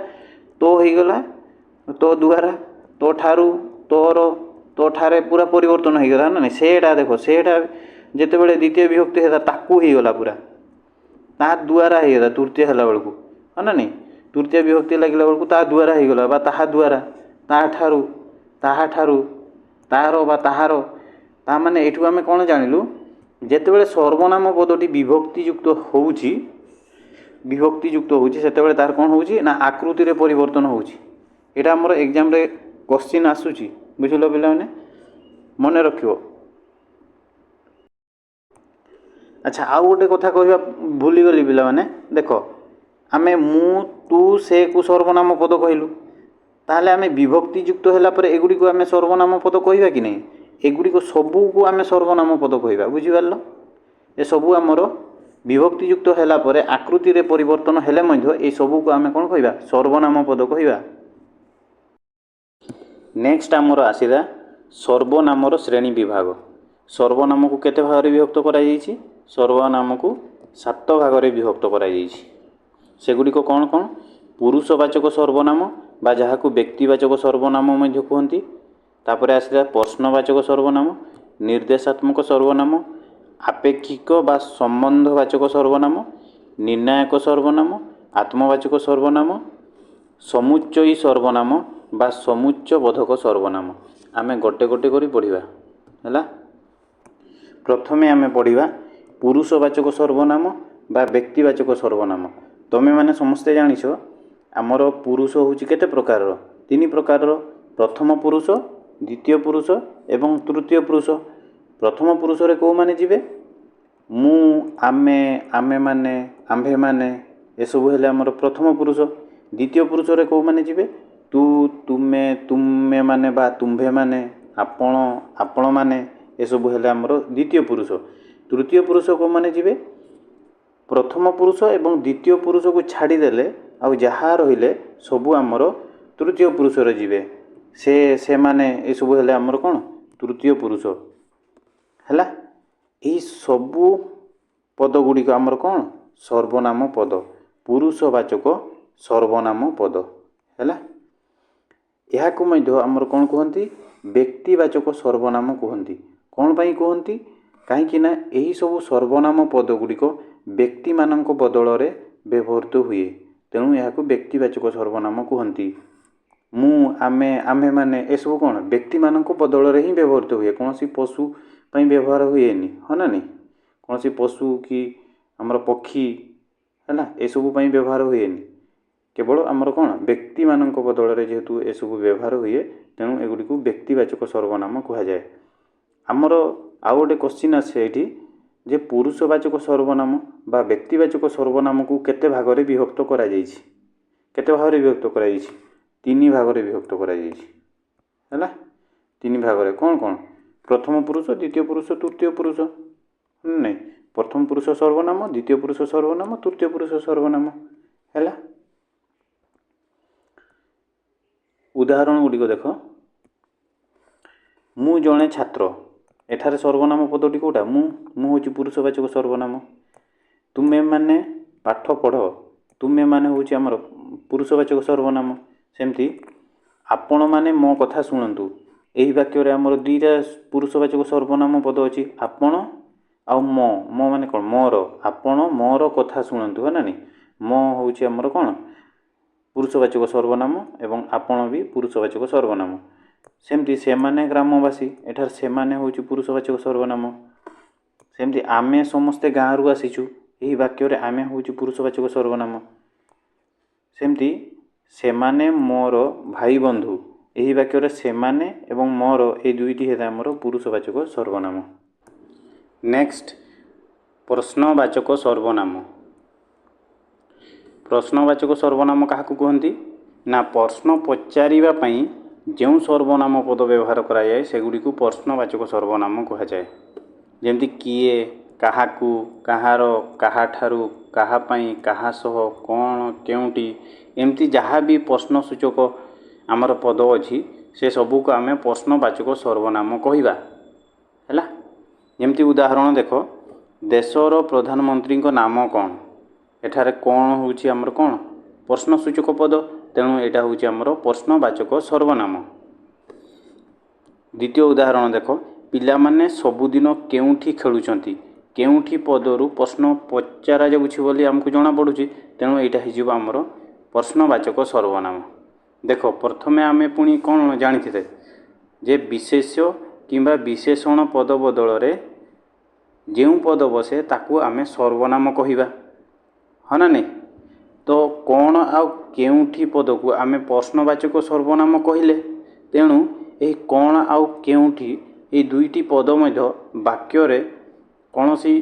तो हो गला तो द्वारा तो ठारू तोर तो ठारे पूरा परिवर्तन हो गला ना नहीं सेटा देखो सेटा जेतेबेले द्वितीय विभक्ति है ताकू हो गला पूरा ता द्वारा हो गला तृतीय हला बेलू है ना नहीं तृतीय विभक्ति लगिला बेलू ता द्वारा हो गला बा ताहा द्वारा ताहा ठारू तार बा ताहार ता माने एठू आमे कोन जानिलु जेतेबेले सर्वनाम पदटी विभक्ति युक्त होउची सेतेबेले तार कोन होउची ना आकृति रे परिवर्तन होउची एटा हमर एग्जाम रे क्वेश्चन आसुची बुझिलो पिला माने मन रखियो अच्छा आउ गोटे कथा कहबा भूली गली पिला माने देखो आमे मु तू से को सर्वनाम पद कहलु ताहले आमे विभक्ति युक्त होला पर एगुडी को आमे सर्वनाम पद कहबा कि नहीं एगुडी को सबु को आमे सर्वनाम पद कहबा बुझि पारलो ए सबु हमर विभक्ति युक्त होला पर आकृति रे परिवर्तन हेले मध्य ए सबु को आमे कोन कहबा सर्वनाम पद कहबा नेक्स्ट आमर आसीला सर्वनामर श्रेणी विभाग सर्वनाम को केते भाग रे विभक्त करा जायछि सर्वनाम को 7 भाग रे विभक्त करा जायछि सेगुडी को कौन कौन पुरुषवाचक सर्वनाम बा जहाँ को व्यक्तिवाचक सर्वनाम मध्य कहती तापर आसला प्रश्नवाचक सर्वनाम निर्देशात्मक सर्वनाम आपेक्षिक बा संबंधवाचक सर्वनाम निर्णायक सर्वनाम आत्मवाचक सर्वनाम समुच्चयी सर्वनाम बा समुच्च बोधक सर्वनाम आमे गोटे गोटे करी पढ़िबा हैला प्रथमे आमे पढ़िबा पुरुषवाचक सर्वनाम बा व्यक्तिवाचक सर्वनाम तमे माने समस्ते जानिछ आमर पुरुष होची केते प्रकार तीन प्रकार प्रथम पुरुष द्वितीय पुरुष एवं तृतीय पुरुष प्रथम पुरुष रे को माने जिवे मु आमे आमे माने आम्भे माने ए सब हेले आमर प्रथम पुरुष द्वितीय पुरुष रे को माने जिवे तू तुमे तुमे माने बा तुम्भे माने आपण आपण माने ए सब हेले आमर द्वितीय पुरुष तृतीय पुरुष को माने जिवे प्रथम पुरुष एवं द्वितीय पुरुष को छाड़ी देले आउ जहाँ रहिले सबु आमर तृतीय पुरुष रे जिवे से माने ए सब हेले आमर कोन तृतीय पुरुष हैला एही सबु पद गुडी को आमर कोन सर्वनाम पद पुरुषवाचक सर्वनाम पद हैला यह को मध्य आमर कोन कहंती व्यक्तिवाचक सर्वनाम कहंती कोन पई कहंती कहीं ना यही सब सर्वनाम पद गुड़िक व्यक्ति मानक बदल रे व्यवहृत हुए तेणु यह व्यक्तिवाचक सर्वनाम कहती मु आमे आमे माने ए सब कौन व्यक्ति मानक बदल रे ही व्यवहृत हुए कौन सी पशु पई व्यवहार हुएनी है ना नहीं कौन सी पशु कि आमर पक्षी है ना ए सब पई व्यवहार हुएनी केवल आमर कौन व्यक्ति मानक बदल रे जेहेतु ए सब व्यवहार हुए तेणु एगुड़ी को व्यक्तिवाचक सर्वनाम कह जाए आमर आउ गोटे क्वेश्चन आसे ये जे पुरुषवाचक सर्वनाम बा व्यक्तिवाचक सर्वनाम को केते भागरे विभक्त करा जायछि केते भागरे विभक्त करा जायछि तीन भागरे विभक्त करा जायछि हैला तीन भागरे कौन कौन प्रथम पुरुष द्वितीय पुरुष तृतीय पुरुष नहीं प्रथम पुरुष सर्वनाम द्वितीय पुरुष सर्वनाम तृतीय पुरुष सर्वनाम हैला उदाहरण गुड़िक देख मु जड़े छात्र एठारे सर्वनाम पदटी कोटा मु हूँ पुरुषवाचक सर्वनाम तुमे माने पाठ पढ़ तुमे माने हूँ आमर पुरुषवाचक सर्वनाम सेमती आपण माने मो कथा शुणु यही वाक्य आमर दुईटा पुरुषवाचक सर्वनाम पद अच्छी आपण आ मो मो माने कौन मोर आपण मोर कथा शुणु है ना नहीं मो हूँ आमर कौन पुरुषवाचक सर्वनाम एवं आपण भी पुरुषवाचक सर्वनाम सेमती से माने ग्रामवासी एठार से माने हूँ पुरुषवाचक सर्वनाम सेमती आमे समस्ते गाँव रु आसीचु यही वाक्य आमे हूँ पुरुषवाचक सर्वनाम सेमती से माने मोर भाई बंधु यही वाक्य से माने एवं मोर ये दुईटी है आमर पुरुषवाचक सर्वनाम। नेक्स्ट प्रश्नवाचक सर्वनाम प्रश्नवाचक सर्वनाम क्या कहती ना प्रश्न पचारिबा पई जो सर्वनाम पद व्यवहार कराए सेगुड़ी प्रश्नवाचक सर्वनाम कहुए जमती किए काहाकू कହାର काहाठारू काहापाई काहा सह कौन केउटी एमती जहाँ भी प्रश्नसूचक आमर पद अच्छी से सबू को आम प्रश्नवाचक सर्वनाम कहवा है जमती उदाहरण देख देशर प्रधानमंत्री नाम कौन एठारे कौन हूँ आमर कौन प्रश्नसूचक पद तेणु यहाँ हूँ आमर प्रश्नवाचक सर्वनाम। द्वितीय उदाहरण देख पिला माने सबुदिन केउठी खेलुचंती केउठी पदरु प्रश्न पचारा जाउछि बोली आमको जना पड़ुछि तेणु यहाँ हो आमर प्रश्नवाचक सर्वनाम। देख प्रथमे आमे पुणी कौन जानी जे विशेष्य किंबा विशेषण पद बदल जो पद बसे ताकू आमे सर्वनाम कहवा हाँ ना नहीं तो कौन आउ केउठी पद को आमे प्रश्नवाचक सर्वनाम कहले तेणु यही कौन आउ केउठी ये दुईटी पद मध्य वाक्य कौन सी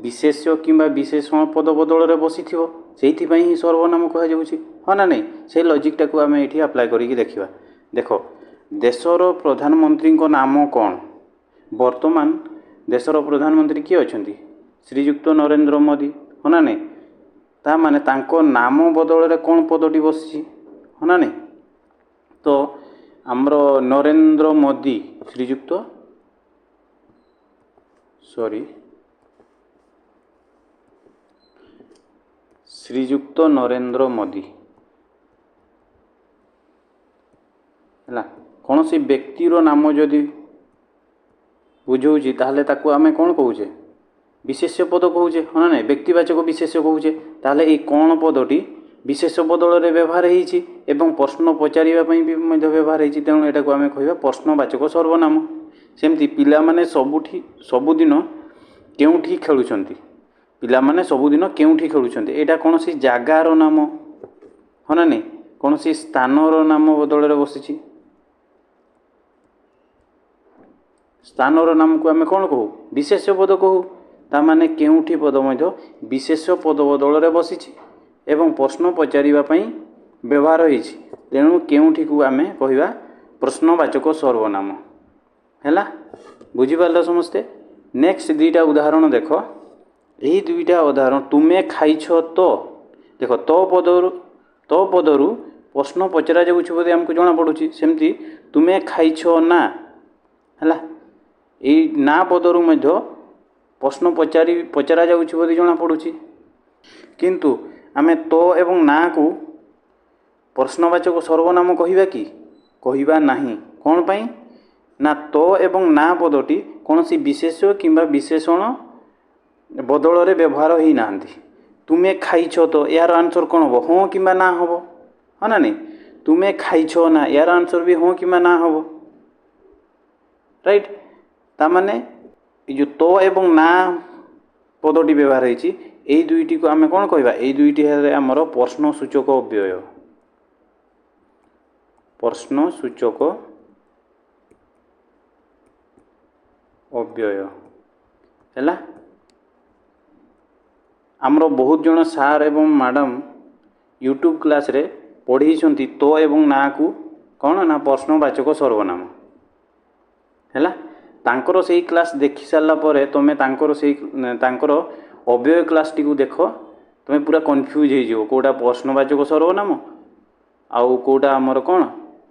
विशेष्य किंबा विशेषण पद बदल बसी थी से ही सर्वनाम कहुच्छी हाँ ना नहीं से लॉजिकटा को आम ये अप्लाई करके देखा देख देशर प्रधानमंत्री नाम कौन वर्तमान देशर प्रधानमंत्री किए अच्छा श्रीजुक्त नरेंद्र मोदी हाँ ना नहीं ता माने तांको नाम बदल कौन पदटी बसी हाँ ना नहीं तो आमर नरेंद्र मोदी श्रीजुक्त श्रीजुक्त नरेंद्र मोदी है कौन सी व्यक्तिर नाम जदि बुझाऊँ ताहले ताकू आमे कौन कहूचे विशेष्य पद कहूचे हाँ ना व्यक्तिवाचक विशेष्य कहूचे ताहले ये कौन पदटी विशेष्य बदल व्यवहार होती प्रश्न पचारिबा भी व्यवहार होती तेणु यहाँ को आम कह प्रश्नवाचक सर्वनाम। सेमती पिला माने सबुदिन केउठी खेलुचंती पिला माने सबुदिन केउठी खेलुचंती एटा कौन सी जगार नाम हाँ ना नहीं कौन सी स्थानर नाम बदल बसी स्थानर नाम को आम कौन कहू विशेष्य पद कहू तामाने केउठी पद मध्य विशेष्य पद बदल बसी एवं प्रश्न पचारिबा व्यवहार होती तेणु केउठी को आम कहवा प्रश्नवाचक सर्वनाम है बुझीपार समस्ते। नेक्स्ट दुईटा उदाहरण देख यही दुईटा उदाहरण तुमे खाइछ तो देख तो पदरु प्रश्न पचरा जाऊँ बोली आमको जना पड़ुछि सेमती तुमे खाइछ ना है यही ना पदरु मध्य प्रश्न पचरा जाऊँ बोली जना पड़ुछि किंतु आमे तो एवं ना को प्रश्नवाचक सर्वनाम कहवा कि कहवा नहीं कौन पाई ना तो एवं ना पदटी कौन सी विशेष्य किंबा विशेषण बदल व्यवहार ही ना तुमे खाइछ तो यार आंसर कौन हम हाँ कि ना हम हाँ ना नहीं तुमे खाइछ ना यार आंसर भी हाँ कि ना हम राइट तामाने जो तो एवं ना पदटी व्यवहार होती यही दुईटी को आम कौन कहवा यही दुईटी है आमर प्रश्नसूचक अव्यय प्रश्नसूचक अव्यय है आमर बहुत जन सार एवं मैडम यूट्यूब क्लास रे पढ़ी तो एवं ना को कौन ना प्रश्नवाचक सर्वनाम है तांकर से क्लास देखी सारा पर तुम तांकर अव्यय क्लास टी देख तुम पूरा कन्फ्यूज हो कौटा प्रश्नवाचक सर्वनाम आउ कौटा आमर कौन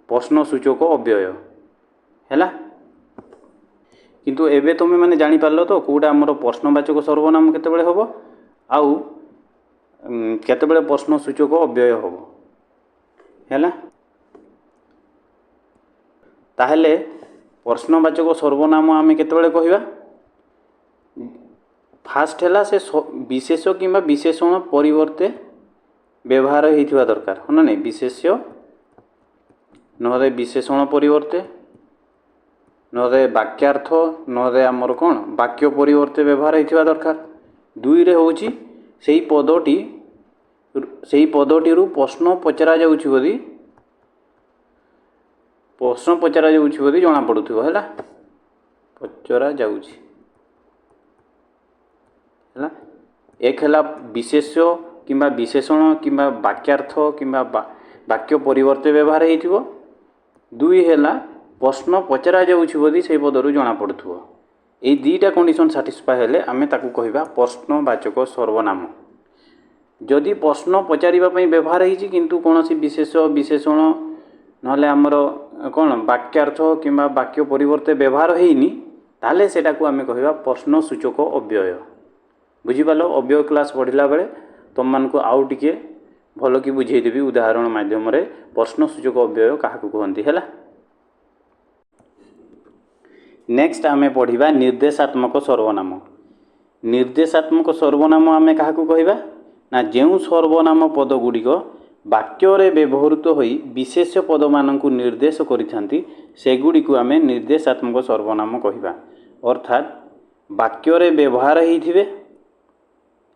प्रश्नसूचक अव्यय है किंतु एबे तुम मैंने जानी पारलो तो कौटा आमर प्रश्नवाचक सर्वनाम केतेबेले होबो आउ केतेबेले प्रश्नसूचक अव्यय होबो हैला ताहले प्रश्नवाचक सर्वनाम आमे केतेबेले कहिबा फास्ट हैला से विशेष किंबा विशेषण परिवर्ते व्यवहार होइथिबा दरकार हो ना नहीं विशेष्य नरे विशेषण परिवर्ते नरे वाक्यार्थ नरे आमर कौन वाक्य परिवर्ते व्यवहार होइथिबा दरकार दुई रे होउची सेही पदटी रु प्रश्न पचरा जाउछि बोली जना पड़ुथिबो हैला पचरा जाउछि हैला एक हैला विशेष्य किंबा विशेषण किंबा वाक्यार्थ किंबा वाक्य परिवर्ते व्यवहार होइथिबो दुई हैला प्रश्न पचरा जाउछि बोली से पदरु जना पड़ुथिबो एई दुईटा कंडीशन सैटिस्फाई हेले आमे ताकू कहिबा प्रश्नवाचक सर्वनाम जदि प्रश्न पचारिबा पई व्यवहार होइछि किंतु कोनोसी विशेष विशेषण नहले आमर कौन वाक्यार्थ किंबा वाक्य परिवर्ते व्यवहार होइनी ताले सेटा को आमे कहिबा प्रश्नसूचक अव्यय बुझिपालो अव्यय क्लास पढ़िला बेले तुम मानकु आउ टिके भलो कि बुझेई देबी उदाहरण माध्यम रे प्रश्नसूचक अव्यय काहाकू कहंती हैला नेक्स्ट आमे पढ़िबा निर्देशात्मक सर्वनाम निर्देशात्मक सर्वनाम आमे काहाकू कहिबा ना जेउ सर्वनाम पद गुड़िक वाक्य रे व्यवहृत होई विशेष पद मानकू निर्देश करिथांती सेगुड़िकू आमे निर्देशात्मक सर्वनाम कहिबा अर्थात वाक्य रे व्यवहार होइथिबे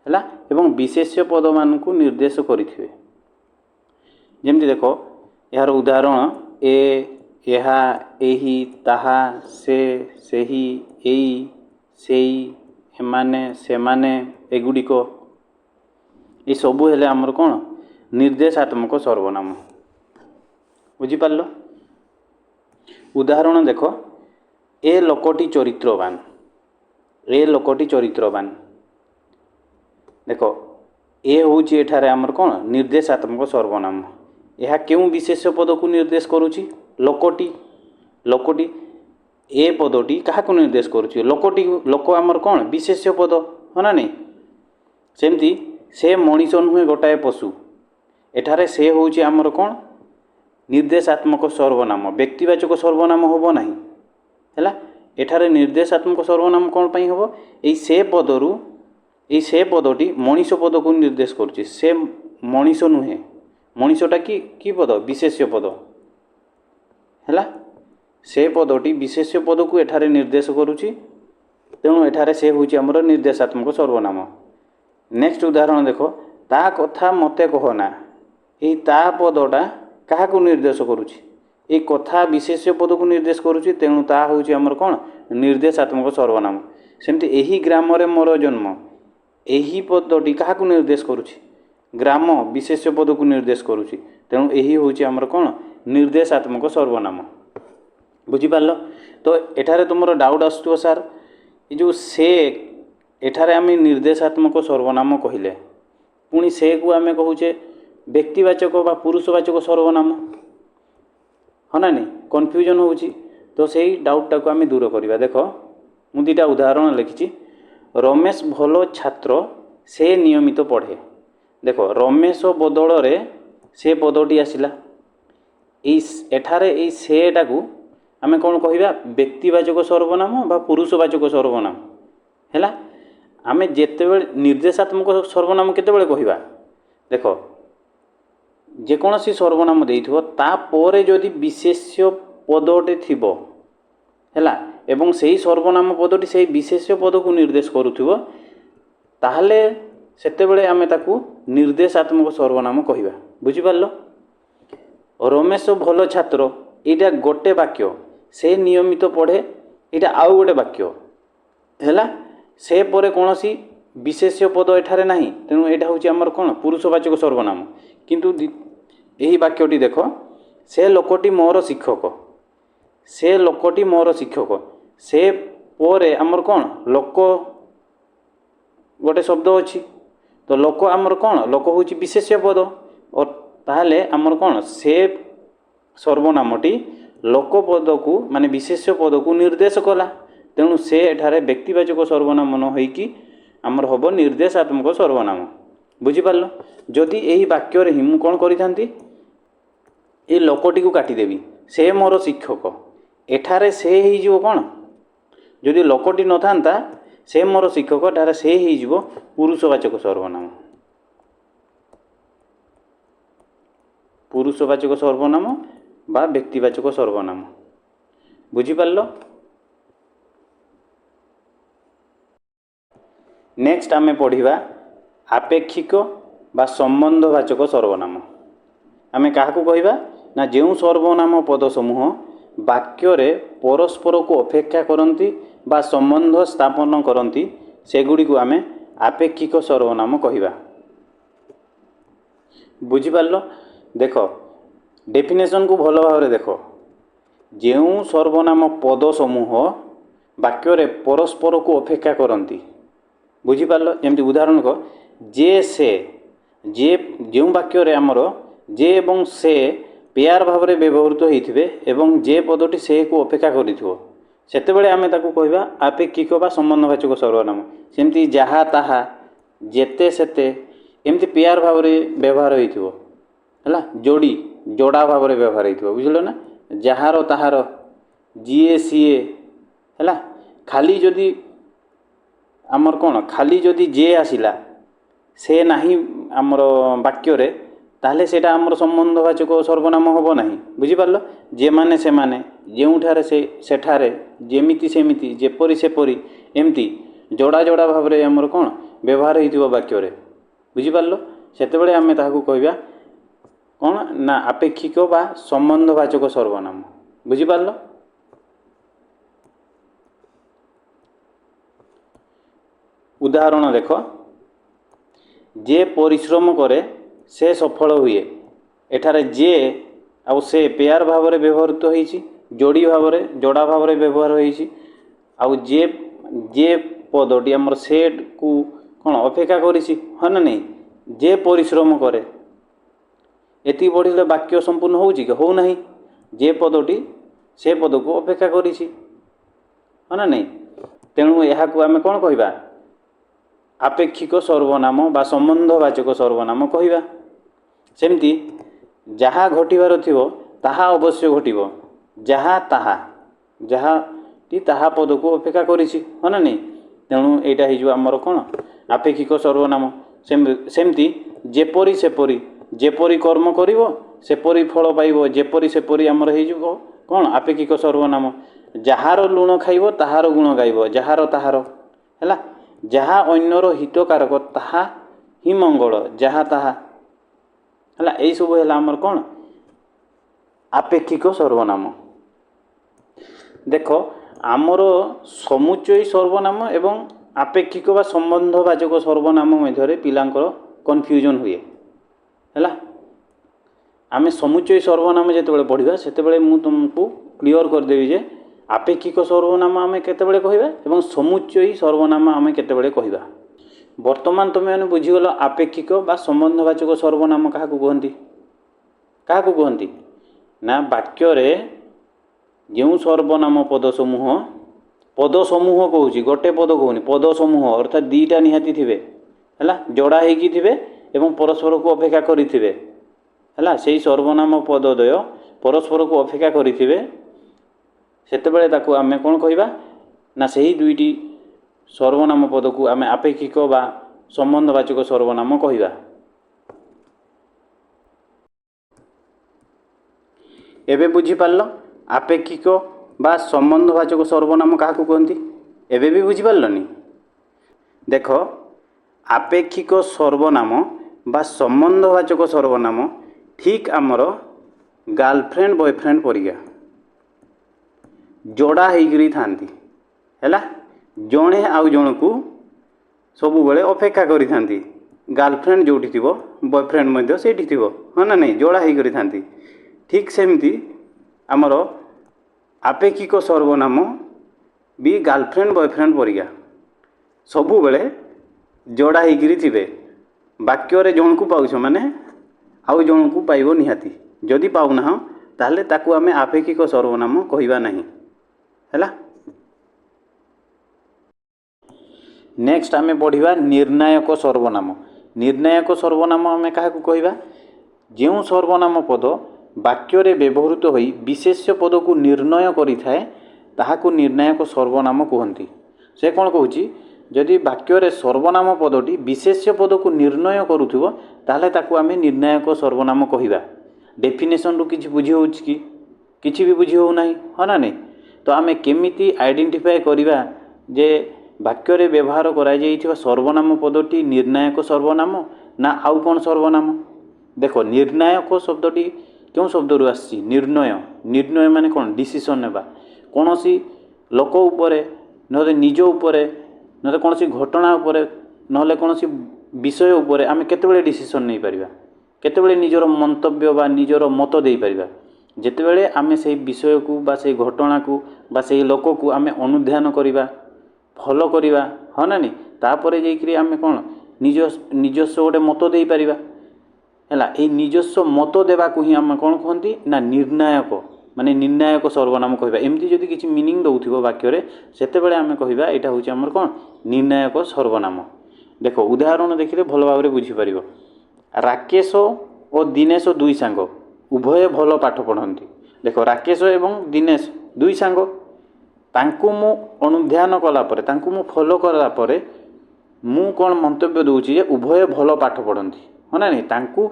हैला एवं विशेष पद मानकू निर्देश करिथिबे जेमति देखो यार उदाहरण एहा एही ताहा से सेही एई सेई एमाने सेमाने एगुड़िक ये सबू हेले आमर कौन निर्देशात्मक सर्वनाम बुझिपार उदाहरण देख ए लोकटी चरित्रवान देख ए हूँ एठारे आमर कौन निर्देशात्मक सर्वनाम यह क्यों विशेष पद को निर्देश करुच्ची लोकटी ए पदटी क्या निर्देश करुच्ची लोकटी लोक आमर कौन विशेष पद हो ना नहीं सेमती से मनीष नुहे गोटाए पशु एठारे से हूँ आमर कौन निर्देशात्मक सर्वनाम व्यक्तिवाचक सर्वनाम होबो नहीं हैला एठारे निर्देशात्मक सर्वनाम कौन पई होबो एई से पदटी मनीष पद को निर्देश करुच्ची से मनीष नुहे मनीषटा कि पद विशेष पद हैला से पदटी विशेष पद को एठारे निर्देश करुच्ची तेणु एठारे से हूँ आमर निर्देशात्मक सर्वनाम नेक्स्ट उदाहरण देख ता कथा मते कहना यही ता पदटा क्या निर्देश करुच्ची ये कथा विशेष पद को निर्देश करुच्ची तेणु ता हूँ आमर कौन निर्देशात्मक सर्वनाम सेमती एही ग्राम रे मोर जन्म यही पदटी क्या निर्देश करुच्ची ग्राम विशेष पद को निर्देश करुच्ची तेणु यही हूँ आमर कौन निर्देशात्मक सर्वनाम बुझिपार तो एठारे तुमर डाउट आसुथबो सार ये जो से एठारे आमे निर्देशात्मक सर्वनाम कहिले पुणी से को आमे कहूचे व्यक्तिवाचक बा पुरुषवाचक सर्वनाम हाँ ना नहीं कन्फ्यूजन होउची तो से डाउटा को आमे दूर करिबा देखो मु दुटा उदाहरण लिखिची रमेश भलो छात्र से नियमित पढ़े देखो रमेश बदल रे से पदटी आसिला एठारे ए सेटा को आमे कौन कहिबा व्यक्तिवाचक सर्वनाम बा पुरुषवाचक सर्वनाम हैला आमे जेतेबेले निर्देशात्मक सर्वनाम केतेबेले कहिबा देखो जेकोसी सर्वनाम देइथिबो ता परे जदि विशेष्य पदटे थिबो हैला एवं सेही सर्वनाम पदटी सेही विशेष्य पद को निर्देश करुथिबो ताहले सेतेबेले आमे ताकू निर्देशात्मक सर्वनाम कहिबा बुझिपारलो रमेश भलो छात्र एटा गोटे वाक्य से नियमित पढ़े एटा आउ गोटे वाक्य हैला से परे कोनोसी विशेष्य पद एठारे नहीं, तेणु यहाँ हूँ आमर कौन पुरुषवाचक सर्वनाम। किंतु यही वाक्यटी देख, से लोकटी मोर शिक्षक, से लोकटी मोर शिक्षक, से पोरे आमर कौन लोक गोटे शब्द अच्छी, तो लोक आमर कौन लोक हूँ विशेष्य पद, और ताहले आमर कौन से सर्वनामटी लोक पद को माने विशेष्य पद को निर्देश कला। तेणु से एठारे व्यक्तिवाचक सर्वनाम न होइकी आमर हम निर्देशात्मक सर्वनाम। बुझिपार? जदि यही वाक्य ही मुझे कौन करी ये लोकटी को काटिदेवी, से मोर शिक्षक, एठारे से ही कौन जदि लोकटी न था से मोर शिक्षक, एठारे से ही पुरुषवाचक सर्वनाम। पुरुषवाचक सर्वनाम बा व्यक्तिवाचक सर्वनाम। बुझिपार? नेक्स्ट आमे पढ़िबा आपेक्षिक बा संबंधवाचक सर्वनाम। आमे काहाकू कहिबा ना जेउ सर्वनाम पद समूह वाक्य परस्पर को अपेक्षा करती बा संबंध स्थापन करती सेगुड़ी को आमे आपेक्षिक सर्वनाम कहिबा। बुझिपार? देख डेफिनेशन को भल भाव देख, जेउ सर्वनाम पद समूह वाक्य परस्पर को अपेक्षा करती। बुझिपार? जमती उदाहरण को जे से, जे जो वाक्य आमर जे एवं से पेयर भाव में व्यवहृत होते एवं जे पदटी से को अपेक्षा करते आमे ताकू कहबा आपेक्षिक बा संबंधवाचक सर्वनाम। सेमती जहा ताहा, जेते सेते एमती पेयर भाव में व्यवहार होइथिबो, हैला जोड़ी जोड़ा भाव में व्यवहार होइथिबो। बुझिल ना? जहार ताहार, जीए सीए, हैला खाली जदि आमर कौन खाली जदि जे आसिला से नहीं आमर वाक्य ताहले सेटा आमर संबंधवाचक सर्वनाम होबो नहीं। बुझिपारल? जे माने से माने, जेउठारे से सेठारे, जेमिति सेमिति, जेपरि सेपरि एमती जोड़ा जोड़ा भाव में आमर कौन व्यवहार होइथिबो वाक्य रे। बुझिपारल? सेतेबेले आमे ताहाकू कहबा कौन ना आपेक्षिक बा संबंधवाचक सर्वनाम। बुझिपारल? उदाहरण देख, जे परिश्रम करे से सफल हुए, एठारे जे आउ से पेयर भाव में व्यवहृत होइछि, जोड़ी भाव में जोड़ा भाव में व्यवहार होइछि। आउ जे जे पदटी आमर से को कौन अपेक्षा करिछि, हाँ ना नहीं? जे परिश्रम करे एति बढ़िले वाक्य संपूर्ण होउछि कि हो नहीं? जे पदटी से पद को अपेक्षा करिछि, हाँ ना नहीं? तेणु यहाँ को आमे कौन कहबा आपेक्षिक सर्वनाम बा संबंधवाचक सर्वनाम कहबा। सेमती जहाँ घटिबार थिबो ताहा अवश्य घटिबो, जहाँ ताहा, जहाँ टी ताहा पद को अपेक्षा करिछि, हाँ ना नहीं? तेणु एटा हिजो आमर कौन आपेक्षिक सर्वनाम। सेमती जेपरि सेपरि, जेपरि कर्म करिवो सेपरि फल पाइबो, जेपरि सेपरि आमर हिजो कौन आपेक्षिक सर्वनाम। जहार लुण खाइबो ताहार गुण गाइबो, जहार ताहार, हैला जहाँ अन्यर हितकारक ताहा ही मंगल, जहाँ ताहा, हैला एई सब हैला आमर कौन आपेक्षिक सर्वनाम। देख आमर समुच्चय सर्वनाम एवं आपेक्षिक बा संबंधवाचक सर्वनाम मध्य पिलांकर कन्फ्यूजन हुए, हैला। आमे समुच्चय सर्वनाम जेतेबेले पढ़िबा सेतेबेले मु तुमको क्लियर करदेवी जे आपेक्षिक सर्वनाम आमे केतेबेले कहिबा एवं समुच्चयी सर्वनाम आमे केतेबेले कहिबा। वर्तमान तुम मैंने बुझीगल आपेक्षिक बा संबंधवाचक सर्वनाम क्या कहती, क्या कहती ना वाक्य जो सर्वनाम पद समूह कहूँ गोटे पद कहूनी, पद समूह अर्थात दीटा निहाती थे है जोड़ा होगी थे एवं परस्पर को अपेक्षा करें है से सर्वनाम पदद्वय परस्पर को अपेक्षा करें सेतेबेले ताकू आमे कौन कहबा ना सही दुईटी सर्वनाम पद को आमे आपेक्षिक बा संबंधवाचक सर्वनाम कहबा। एबे बुझी पारल आपेक्षिक बा संबंधवाचक सर्वनाम क्या कहती, एबे भी बुझी पारलनी। देख आपेक्षिक सर्वनाम बा संबंधवाचक सर्वनाम ठीक आमर गर्लफ्रेंड बॉयफ्रेंड परिका जोड़ा होकर था है जड़े आउ जन को ସବୁବେଳେ ଅପେକ୍ଷା କରିଥାନ୍ତି। ଗାର୍ଲଫ୍ରେଣ୍ଡ ଯେଉଁଠି ଥିବ ବୟଫ୍ରେଣ୍ଡ ମଧ୍ୟ ସେଇଠି ଥିବ, ହଁ ନା ନାହିଁ, ଯୋଡ଼ା ହେଇ କରିଥାନ୍ତି। ଠିକ୍ ସେମିତି ଆମର ଆପେକ୍ଷିକ ସର୍ବନାମ ବି ଗାର୍ଲଫ୍ରେଣ୍ଡ ବୟଫ୍ରେଣ୍ଡ ପରିକା ସବୁବେଳେ ଯୋଡ଼ା ହେଇକିରି ଥିବେ। ବାକ୍ୟରେ ଜଣକୁ ପାଉଛ ମାନେ ଆଉ ଜଣକୁ ପାଇବ ନିହାତି। ଯଦି ପାଉନାହ ତାହେଲେ ତାକୁ ଆମେ ଆପେକ୍ଷିକ ସର୍ବନାମ କହିବା ନାହିଁ। ହେଲା। ନେକ୍ସଟ ଆମେ ପଢ଼ିବା ନିର୍ଣ୍ଣାୟକ ସର୍ବନାମ। ନିର୍ଣ୍ଣାୟକ ସର୍ବନାମ ଆମେ କାହାକୁ କହିବା? ଯେଉଁ ସର୍ବନାମ ପଦ ବାକ୍ୟରେ ବ୍ୟବହୃତ ହୋଇ ବିଶେଷ୍ୟ ପଦକୁ ନିର୍ଣ୍ଣୟ କରିଥାଏ ତାହାକୁ ନିର୍ଣ୍ଣାୟକ ସର୍ବନାମ କୁହନ୍ତି। ସେ କ'ଣ କହୁଛି? ଯଦି ବାକ୍ୟରେ ସର୍ବନାମ ପଦଟି ବିଶେଷ୍ୟ ପଦକୁ ନିର୍ଣ୍ଣୟ କରୁଥିବ ତାହେଲେ ତାକୁ ଆମେ ନିର୍ଣ୍ଣାୟକ ସର୍ବନାମ କହିବା। ଡେଫିନେସନରୁ କିଛି ବୁଝି ହେଉଛି କି? କିଛି ବି ବୁଝି ହେଉନାହିଁ, ହଁ ନା ନାହିଁ? ତ ଆମେ କେମିତି ଆଇଡେଣ୍ଟିଫାଏ କରିବା ଯେ ବାକ୍ୟରେ ବ୍ୟବହାର କରାଯାଇଥିବା ସର୍ବନାମ ପଦଟି ନିର୍ଣ୍ଣାୟକ ସର୍ବନାମ ନା ଆଉ କ'ଣ ସର୍ବନାମ? ଦେଖ, ନିର୍ଣ୍ଣାୟକ ଶବ୍ଦଟି କେଉଁ ଶବ୍ଦରୁ ଆସିଛି? ନିର୍ଣ୍ଣୟ। ନିର୍ଣ୍ଣୟ ମାନେ କ'ଣ? ଡିସିସନ୍ ନେବା। କୌଣସି ଲୋକ ଉପରେ, ନହେଲେ ନିଜ ଉପରେ, ନହେଲେ କୌଣସି ଘଟଣା ଉପରେ, ନହେଲେ କୌଣସି ବିଷୟ ଉପରେ ଆମେ କେତେବେଳେ ଡିସିସନ୍ ନେଇପାରିବା? କେତେବେଳେ ନିଜର ମନ୍ତବ୍ୟ ବା ନିଜର ମତ ଦେଇପାରିବା? ଯେତେବେଳେ ଆମେ ସେହି ବିଷୟକୁ ବା ସେହି ଘଟଣାକୁ ବା ସେହି ଲୋକକୁ ଆମେ ଅନୁଧ୍ୟାନ କରିବା, ଫଲୋ କରିବା, ହଁ ନା ନାହିଁ? ତାପରେ ଯାଇକରି ଆମେ କ'ଣ ନିଜସ୍ୱ ଗୋଟେ ମତ ଦେଇପାରିବା। ହେଲା, ଏଇ ନିଜସ୍ୱ ମତ ଦେବାକୁ ହିଁ ଆମେ କ'ଣ କୁହନ୍ତି? ନା ନିର୍ଣ୍ଣାୟକ, ମାନେ ନିର୍ଣ୍ଣାୟକ ସର୍ବନାମ କହିବା। ଏମିତି ଯଦି କିଛି ମିନିଂ ଦେଉଥିବ ବାକ୍ୟରେ ସେତେବେଳେ ଆମେ କହିବା ଏଇଟା ହେଉଛି ଆମର କ'ଣ? ନିର୍ଣ୍ଣାୟକ ସର୍ବନାମ। ଦେଖ, ଉଦାହରଣ ଦେଖିଲେ ଭଲ ଭାବରେ ବୁଝିପାରିବ। ରାକେଶ ଓ ଦିନେଶ ଦୁଇ ସାଙ୍ଗ, ଉଭୟ ଭଲ ପାଠ ପଢ଼ନ୍ତି। ଦେଖ, ରାକେଶ ଏବଂ ଦିନେଶ ଦୁଇ ସାଙ୍ଗ, ତାଙ୍କୁ ମୁଁ ଅନୁଧ୍ୟାନ କଲା ପରେ, ତାଙ୍କୁ ମୁଁ ଫଲୋ କଲା ପରେ ମୁଁ କ'ଣ ମନ୍ତବ୍ୟ ଦେଉଛି ଯେ ଉଭୟ ଭଲ ପାଠ ପଢ଼ନ୍ତି, ହଁ ନା ନାହିଁ? ତାଙ୍କୁ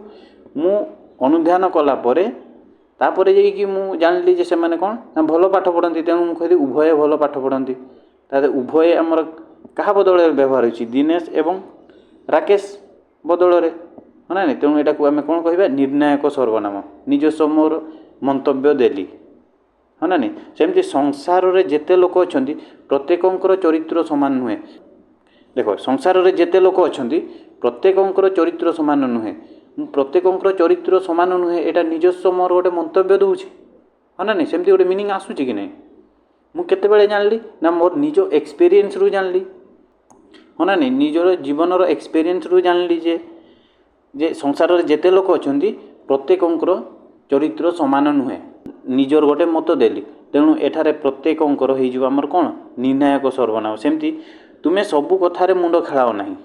ମୁଁ ଅନୁଧ୍ୟାନ କଲା ପରେ ତାପରେ ଯାଇକି ମୁଁ ଜାଣିଲି ଯେ ସେମାନେ କ'ଣ ନା ଭଲ ପାଠ ପଢ଼ନ୍ତି, ତେଣୁ ମୁଁ କହିଲି ଉଭୟ ଭଲ ପାଠ ପଢ଼ନ୍ତି। ତାହେଲେ ଉଭୟ ଆମର କାହା ବଦଳରେ ବ୍ୟବହାର ହେଉଛି? ଦିନେଶ ଏବଂ ରାକେଶ ବଦଳରେ, ହଁ ନା ନାହିଁ? ତେଣୁ ଏଟାକୁ ଆମେ କ'ଣ କହିବା? ନିର୍ଣ୍ଣାୟକ ସର୍ବନାମ। ନିଜସ୍ୱ ମୋର ମନ୍ତବ୍ୟ ଦେଲି, ହଁ ନା ନାହିଁ? ସେମିତି ସଂସାରରେ ଯେତେ ଲୋକ ଅଛନ୍ତି ପ୍ରତ୍ୟେକଙ୍କର ଚରିତ୍ର ସମାନ ନୁହେଁ। ଦେଖ, ସଂସାରରେ ଯେତେ ଲୋକ ଅଛନ୍ତି ପ୍ରତ୍ୟେକଙ୍କର ଚରିତ୍ର ସମାନ ନୁହେଁ। ମୁଁ ପ୍ରତ୍ୟେକଙ୍କର ଚରିତ୍ର ସମାନ ନୁହେଁ ଏଇଟା ନିଜସ୍ୱ ମୋର ଗୋଟେ ମନ୍ତବ୍ୟ ଦେଉଛି, ହଁ ନା ନାହିଁ? ସେମିତି ଗୋଟେ ମିନିଂ ଆସୁଛି କି ନାହିଁ? ମୁଁ କେତେବେଳେ ଜାଣିଲି? ନା ମୋର ନିଜ ଏକ୍ସପିରିଏନ୍ସରୁ ଜାଣିଲି, ହଁ ନା ନାହିଁ? ନିଜର ଜୀବନର ଏକ୍ସପିରିଏନ୍ସରୁ ଜାଣିଲି ଯେ ସଂସାରରେ ଯେତେ ଲୋକ ଅଛନ୍ତି ପ୍ରତ୍ୟେକଙ୍କର ଚରିତ୍ର ସମାନ ନୁହେଁ। ନିଜର ଗୋଟେ ମତ ଦେଲି, ତେଣୁ ଏଠାରେ ପ୍ରତ୍ୟେକଙ୍କର ହେଇଯିବ ଆମର କ'ଣ? ନିର୍ଣ୍ଣାୟକ ସର୍ବନାମ। ସେମିତି ତୁମେ ସବୁ କଥାରେ ମୁଣ୍ଡ ଖେଳାଅ ନାହିଁ।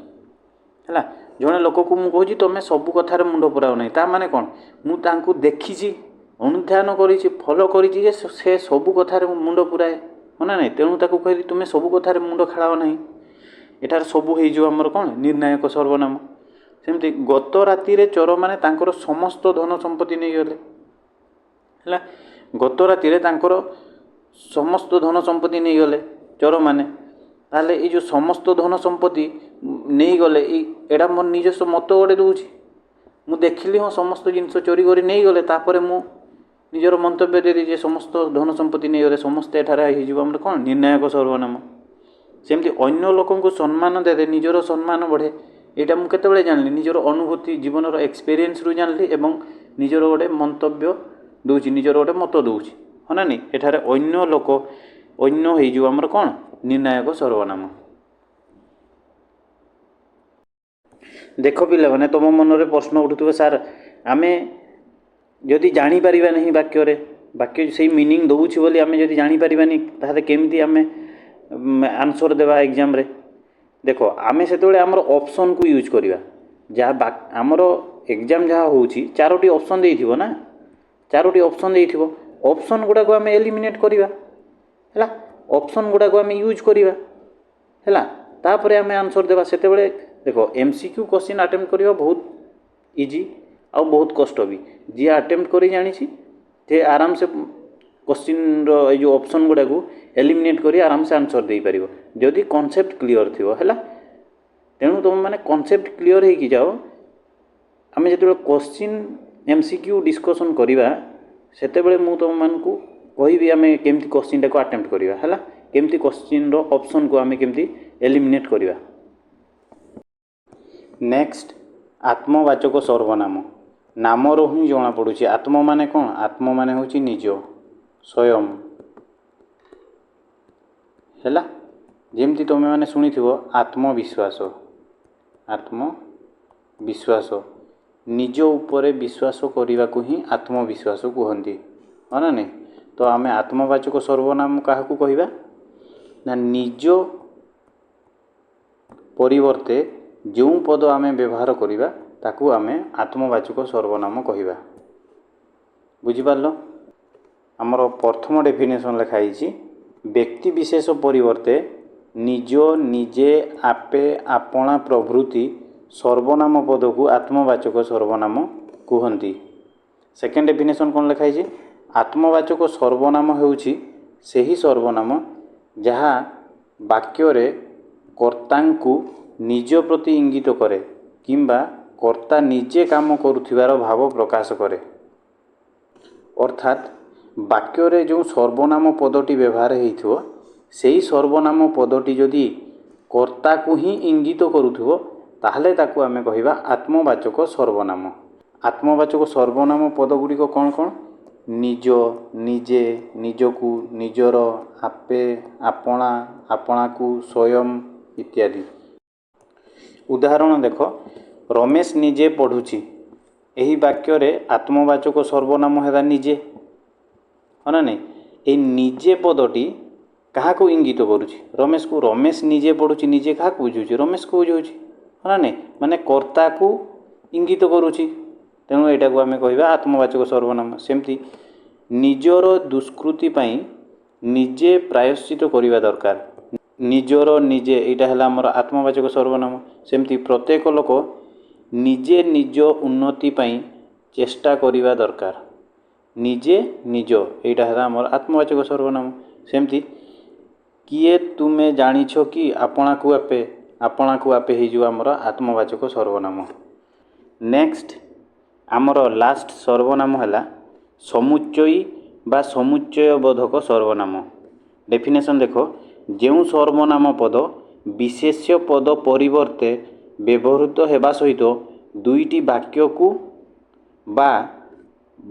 ହେଲା, ଜଣେ ଲୋକକୁ ମୁଁ କହୁଛି ତୁମେ ସବୁ କଥାରେ ମୁଣ୍ଡ ପୁରାଅ ନାହିଁ, ତା ମାନେ କ'ଣ? ମୁଁ ତାଙ୍କୁ ଦେଖିଛି, ଅନୁଧ୍ୟାନ କରିଛି, ଫଲୋ କରିଛି ଯେ ସେ ସବୁ କଥାରେ ମୁଣ୍ଡ ପୁରାଏ, ହଁ ନା ନାହିଁ? ତେଣୁ ତାକୁ କହିଲି ତୁମେ ସବୁ କଥାରେ ମୁଣ୍ଡ ଖେଳାଅ ନାହିଁ। ଏଠାରେ ସବୁ ହେଇଯିବ ଆମର କ'ଣ? ନିର୍ଣ୍ଣାୟକ ସର୍ବନାମ। ସେମିତି ଗତ ରାତିରେ ଚୋରମାନେ ତାଙ୍କର ସମସ୍ତ ଧନ ସମ୍ପତ୍ତି ନେଇଗଲେ। ହେଲା, ଗତ ରାତିରେ ତାଙ୍କର ସମସ୍ତ ଧନ ସମ୍ପତ୍ତି ନେଇଗଲେ ଚୋରମାନେ। ତାହେଲେ ଏଇ ଯେଉଁ ସମସ୍ତ ଧନ ସମ୍ପତ୍ତି ନେଇଗଲେ, ଏଇଟା ମୋର ନିଜସ୍ୱ ମତ ଗୋଟେ ଦେଉଛି। ମୁଁ ଦେଖିଲି ହଁ ସମସ୍ତ ଜିନିଷ ଚୋରି କରି ନେଇଗଲେ, ତାପରେ ମୁଁ ନିଜର ମନ୍ତବ୍ୟ ଦେଲି ଯେ ସମସ୍ତ ଧନ ସମ୍ପତ୍ତି ନେଇଗଲେ। ସମସ୍ତେ ଏଠାରେ ହେଇଯିବ ଆମର କ'ଣ? ନିର୍ଣ୍ଣାୟକ ସର୍ବନାମ। ସେମିତି ଅନ୍ୟ ଲୋକଙ୍କୁ ସମ୍ମାନ ଦେଲେ ନିଜର ସମ୍ମାନ ବଢ଼େ, ଏଇଟା ମୁଁ କେତେବେଳେ ଜାଣିଲି? ନିଜର ଅନୁଭୂତି, ଜୀବନର ଏକ୍ସପିରିଏନ୍ସରୁ ଜାଣିଲି ଏବଂ ନିଜର ଗୋଟେ ମନ୍ତବ୍ୟ ଦେଉଛି, ନିଜର ଗୋଟେ ମତ ଦେଉଛି, ହଁ ନା ନାହିଁ? ଏଠାରେ ଅନ୍ୟ ଲୋକ, ଅନ୍ୟ ହେଇଯିବ ଆମର କ'ଣ? ନିର୍ଣ୍ଣାୟକ ସର୍ବନାମ। ଦେଖ ପିଲାମାନେ, ତୁମ ମନରେ ପ୍ରଶ୍ନ ଉଠୁଥିବ, ସାର୍ ଆମେ ଯଦି ଜାଣିପାରିବା ନାହିଁ ବାକ୍ୟ ସେଇ ମିନିଂ ଦେଉଛି ବୋଲି ଆମେ ଯଦି ଜାଣିପାରିବାନି ତାହେଲେ କେମିତି ଆମେ ଆନ୍ସର ଦେବା ଏକ୍ଜାମ୍ରେ? ଦେଖ, ଆମେ ସେତେବେଳେ ଆମର ଅପସନ୍କୁ ୟୁଜ୍ କରିବା। ଯାହା ଆମର ଏକ୍ଜାମ୍ ଯାହା ହେଉଛି 4ଟି ଅପସନ୍ ଦେଇଥିବ ନା, 4ଟି ଅପସନ୍ ଦେଇଥିବ। ଅପସନ୍ ଗୁଡ଼ାକୁ ଆମେ ଏଲିମିନେଟ୍ କରିବା। ହେଲା, ଅପସନ୍ ଗୁଡ଼ାକୁ ଆମେ ୟୁଜ୍ କରିବା। ହେଲା, ତାପରେ ଆମେ ଆନ୍ସର ଦେବା। ସେତେବେଳେ ଦେଖ, MCQ କ୍ୱେଶ୍ଚିନ୍ ଆଟେମ୍ପ୍ଟ କରିବା ବହୁତ ଇଜି ଆଉ ବହୁତ କଷ୍ଟ ବି। ଯିଏ ଆଟେମ୍ପ୍ଟ କରି ଜାଣିଛି ସେ ଆରାମସେ କ୍ୱେଶ୍ଚିନ୍ର ଏଇ ଯେଉଁ ଅପସନ୍ ଗୁଡ଼ାକୁ ଏଲିମିନେଟ୍ କରି ଆରାମସେ ଆନ୍ସର ଦେଇପାରିବ ଯଦି କନସେପ୍ଟ କ୍ଲିଅର୍ ଥିବ। ହେଲା, ତେଣୁ ତୁମେମାନେ କନସେପ୍ଟ କ୍ଲିଅର୍ ହେଇକି ଯାଅ। ଆମେ ଯେତେବେଳେ କ୍ୱେଶ୍ଚିନ୍ MCQ ଡିସ୍କସନ୍ କରିବା ସେତେବେଳେ ମୁଁ ତୁମମାନଙ୍କୁ କହିବି ଆମେ କେମିତି କ୍ୱେଶ୍ଚିନ୍ଟାକୁ ଆଟେମ୍ପ୍ଟ କରିବା। ହେଲା, କେମିତି କ୍ୱେଶ୍ଚିନ୍ର ଅପସନ୍କୁ ଆମେ କେମିତି ଏଲିମିନେଟ୍ କରିବା। नेक्स्ट आत्मवाचक सर्वनाम नामर ही जना पड़ुछि आत्म माने कौन आत्म माने होछि निज स्वयं हैला जेमती तुम मैंने शुणी आत्मविश्वास आत्मविश्वास निज उपरे विश्वास करने को ही आत्मविश्वास कहती हाँ ना नहीं। तो आम आत्मवाचक सर्वनाम क्या कहवा ना निज परिवर्ते जो पद आम व्यवहार करवा ताकू आम आत्मवाचक सर्वनाम कहवा बुझिपार आमर प्रथम डेफिनेशन लिखाई व्यक्ति विशेष परिवर्ते निज निजे आपे आपणा प्रभृति सर्वनाम पद को आत्मवाचक सर्वनाम कहती। सेकेंड डेफिनेशन कौन लिखाई आत्मवाचक सर्वनाम हेउछि सेही सर्वनाम जहाँ वाक्य कर्तांकु निज प्रति इंगित करे किंबा कर्ता निजे काम करुथिबार भाव प्रकाश करे। अर्थात वाक्य जो सर्वनाम पदटी व्यवहार होइथिबो सेही सर्वनाम पदटी जदि कर्ता को ही इंगित करुथिबो ताहले ताकू आमे कहिबा आत्मवाचक सर्वनाम। आत्मवाचक सर्वनाम पद गुड़िक कौन कौन निज निजे निजकू निजर आपे आपणा आपणाकू स्वयं इत्यादि। उदाहरण देख रमेश निजे पढ़ुछि एही वाक्य रे आत्मवाचक सर्वनाम है निजे हाँ ना नहीं। ये निजे पदटी क्या को इंगित करुछि रमेश को रमेश निजे पढ़ुछि निजे क्या बुझुछि रमेश को बुझुछि हाँ ना नहीं माने कर्ता को इंगित करुछि तेणु यहाँ को आम कह आत्मवाचक सर्वनाम। सेमती निजर दुष्कृति पाई निजे प्रायश्चित करने दरकार निजर निजे यहाँ है आमर आत्मवाचक सर्वनाम। सेमती प्रत्येक लोक निजे निज उन्नति पाई चेष्टा करने दरकार निजे निज यहाँ है आमर आत्मवाचक सर्वनाम। सेमती किए तुमे जानिछ कि आपणा को आपे हो आमर आत्मवाचक सर्वनाम। नेक्स्ट आमर लास्ट सर्वनाम है समुच्चयी बा समुच्चय बोधक सर्वनाम। डेफिनेशन देख जो सर्वनाम पद विशेष्य पद परिवर्ते व्यवहृत हेबा सहित दुईटी वाक्य को बा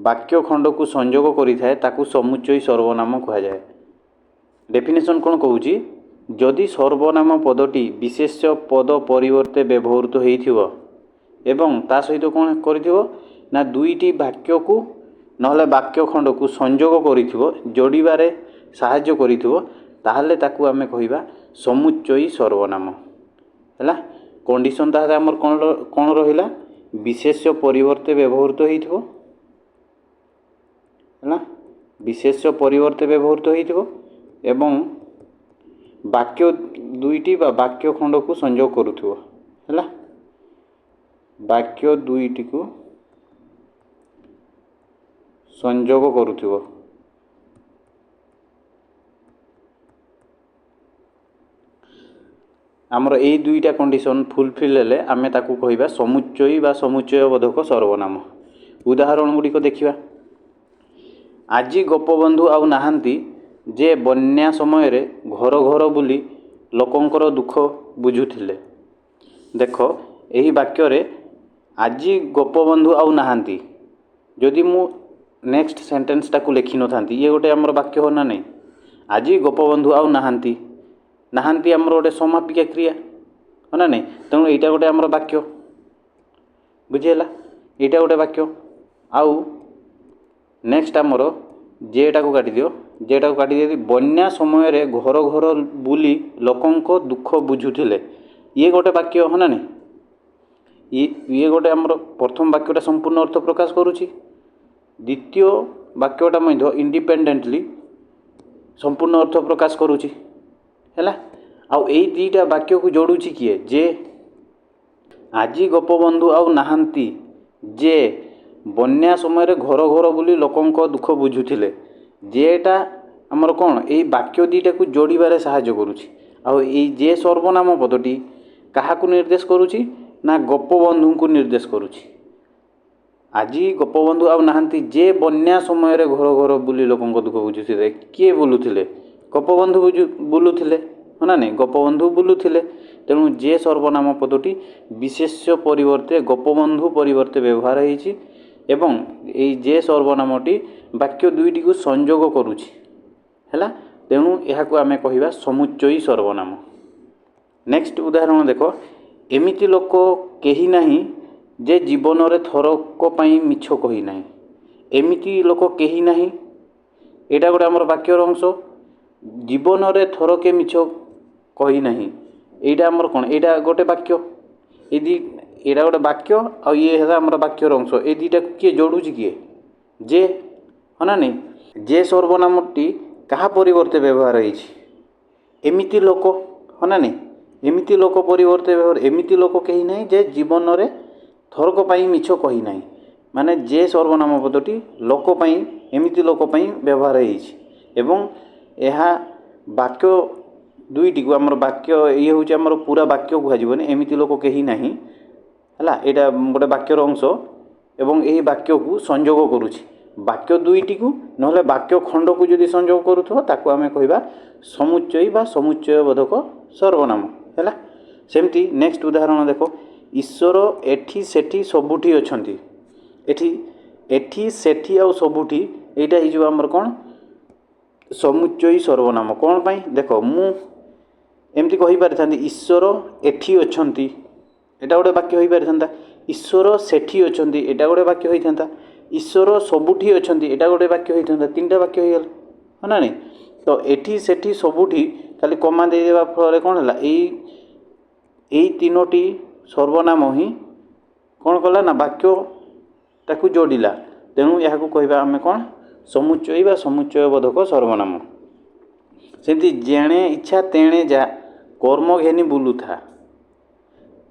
वाक्य खंड को संयोग करिथाए ताकू समुच्चयी सर्वनाम कहा जाए। डेफिनेशन कौन कहूची जदि सर्वनाम पदटी विशेष्य पद परिवर्ते व्यवहृत होइथिबो एवं ता सहित कौन करिथिबो ना दुईटी वाक्य को नहले वाक्य खंड को संयोग करिथिबो जोड़ीबारे साहाय्य करिथिबो ताहले ताकू आमे कहिबा समुच्चयी सर्वनाम हैला। कंडीशन ताहा हमर कोन रहिला विशेष्य परिवर्ते व्यवहृत होइथिबो हैला विशेष्य परिवर्ते व्यवहृत होइथिबो एवं वाक्य दुईटी बा वाक्य खंड को संयोग करुथिबो हैला वाक्य दुईटी को संयोग करुथिबो। आमर ए दुईटा कंडीशन फुलफिल हेले आमे ताकू कहिबा समुच्चयी बा समुच्चय बोधक सर्वनाम। उदाहरण गुड़िक देखिबा आजी गोपबंधु आउ नाहांती जे बन्या समय रे घर घर बुली लोकंकर दुख बुझुथिले। देख एही वाक्य रे आजी गोपबंधु आउ नाहांती जदि मु नेक्स्ट सेंटेंस टाकू लिखि न थांती ये गोटे आमर वाक्य हो ना नहीं। आजी गोपबंधु आउ नाहांती नाहांती आमर गोटे समापिका क्रिया हो ना नहीं तेणु यहाँ गोटे आमर वाक्य बुझीगला यहाँ गोटे वाक्य आउ नेक्स्ट आमर जेटा को काटी दियो जेटा को काटी दे बन्या समय रे घर घर बुली लोकंक दुख बुझुथिले ये गोटे वाक्य हो ना नहीं। ये गोटे आमर प्रथम वाक्यटा संपूर्ण अर्थ प्रकाश करुछि द्वितीय वाक्यटा मध्य इंडिपेंडेंटली संपूर्ण अर्थ प्रकाश करुछि हैला। आउ एई दुईटा वाक्य को जोड़ुछि किए जे आजी गोपबंधु आउ नाहांती जे बन्या समय रे घर घर बुली लोकंक दुख बुझुथिले जेटा आमर कौन एई वाक्य दुईटा को जोड़ीबारे साहाय्य करुछि। आउ एई जे सर्वनाम पदटी काहाकू निर्देश करुछि ना गोपबंधु को निर्देश करुछि। आजी गोपबंधु आउ नाहांती जे बन्या समय रे घर घर बुली लोकंक दुख बुझुथिले किए बुलुथिले गोपबंधु बुलुथिले ହଁ ନା ନାହିଁ, ଗୋପବନ୍ଧୁ ବୁଲୁଥିଲେ। ତେଣୁ ଯେ ସର୍ବନାମ ପଦଟି ବିଶେଷ୍ୟ ପରିବର୍ତ୍ତେ ଗୋପବନ୍ଧୁ ପରିବର୍ତ୍ତେ ବ୍ୟବହାର ହୋଇଛି ଏବଂ ଏଇ ଯେ ସର୍ବନାମଟି ବାକ୍ୟ ଦୁଇଟିକୁ ସଂଯୋଗ କରୁଛି ହେଲା। ତେଣୁ ଏହାକୁ ଆମେ କହିବା ସମୁଚ୍ଚୟୀ ସର୍ବନାମ। ନେକ୍ସଟ ଉଦାହରଣ ଦେଖ, ଏମିତି ଲୋକ କେହି ନାହିଁ ଯେ ଜୀବନରେ ଥରକ ପାଇଁ ମିଛ କହି ନାହିଁ। ଏମିତି ଲୋକ କେହି ନାହିଁ, ଏଇଟା ଗୋଟେ ଆମର ବାକ୍ୟର ଅଂଶ। ଜୀବନରେ ଥରକେ ମିଛ କହି ନାହିଁ, ଏଇଟା ଆମର କ'ଣ, ଏଇଟା ଗୋଟେ ବାକ୍ୟ। ଏଇଟା ଗୋଟେ ବାକ୍ୟ ଆଉ ଇଏ ହେଲା ଆମର ବାକ୍ୟର ଅଂଶ। ଏ ଦୁଇଟାକୁ କିଏ ଯୋଡ଼ୁଛି, କିଏ, ଯେ, ହଁ ନା ନାହିଁ। ଯେ ସର୍ବନାମଟି କାହା ପରିବର୍ତ୍ତେ ବ୍ୟବହାର ହେଇଛି, ଏମିତି ଲୋକ, ହଁ ନା ନାହିଁ। ଏମିତି ଲୋକ ପରିବର୍ତ୍ତେ ବ୍ୟବହାର, ଏମିତି ଲୋକ କେହି ନାହିଁ ଯେ ଜୀବନରେ ଥରକ ପାଇଁ ମିଛ କହି ନାହିଁ। ମାନେ ଯେ ସର୍ବନାମ ପଦଟି ଲୋକ ପାଇଁ, ଏମିତି ଲୋକ ପାଇଁ ବ୍ୟବହାର ହେଇଛି ଏବଂ ଏହା ବାକ୍ୟ ଦୁଇଟିକୁ ଆମର ବାକ୍ୟ ଇଏ ହେଉଛି ଆମର ପୁରା ବାକ୍ୟ କୁହାଯିବନି, ଏମିତି ଲୋକ କେହି ନାହିଁ ହେଲା। ଏଇଟା ଗୋଟେ ବାକ୍ୟର ଅଂଶ ଏବଂ ଏହି ବାକ୍ୟକୁ ସଂଯୋଗ କରୁଛି ବାକ୍ୟ ଦୁଇଟିକୁ, ନହେଲେ ବାକ୍ୟ ଖଣ୍ଡକୁ ଯଦି ସଂଯୋଗ କରୁଥିବ ତାକୁ ଆମେ କହିବା ସମୁଚ୍ଚୟୀ ବା ସମୁଚ୍ଚୟ ବୋଧକ ସର୍ବନାମ ହେଲା। ସେମିତି ନେକ୍ସଟ ଉଦାହରଣ ଦେଖ, ଈଶ୍ୱର ଏଠି ସେଠି ସବୁଠି ଅଛନ୍ତି। ଏଠି ସେଠି ଆଉ ସବୁଠି ଏଇଟା ହେଇଯିବ ଆମର କ'ଣ, ସମୁଚ୍ଚୟୀ ସର୍ବନାମ। କ'ଣ ପାଇଁ ଦେଖ, ମୁଁ ଏମିତି କହିପାରିଥାନ୍ତି ଈଶ୍ୱର ଏଠି ଅଛନ୍ତି, ଏଇଟା ଗୋଟେ ବାକ୍ୟ ହୋଇପାରିଥାନ୍ତା। ଈଶ୍ୱର ସେଠି ଅଛନ୍ତି, ଏଇଟା ଗୋଟେ ବାକ୍ୟ ହୋଇଥାନ୍ତା। ଈଶ୍ୱର ସବୁଠି ଅଛନ୍ତି, ଏଇଟା ଗୋଟେ ବାକ୍ୟ ହୋଇଥାନ୍ତା। ତିନିଟା ବାକ୍ୟ ହୋଇଗଲା, ହଁ ନା ନାହିଁ। ତ ଏଠି ସେଠି ସବୁଠି ଖାଲି କମା ଦେଇଦେବା ଫଳରେ କ'ଣ ହେଲା, ଏଇ ତିନୋଟି ସର୍ବନାମ ହିଁ କ'ଣ କଲା ନା ବାକ୍ୟଟାକୁ ଯୋଡ଼ିଲା। ତେଣୁ ଏହାକୁ କହିବା ଆମେ କ'ଣ, ସମୁଚ୍ଚୟୀ ବା ସମୁଚ୍ଚୟ ବୋଧକ ସର୍ବନାମ। ସେମିତି ଯେଣେ ଇଚ୍ଛା ତେଣେ ଯା କର୍ମ ଘେନି ବୁଲୁଥା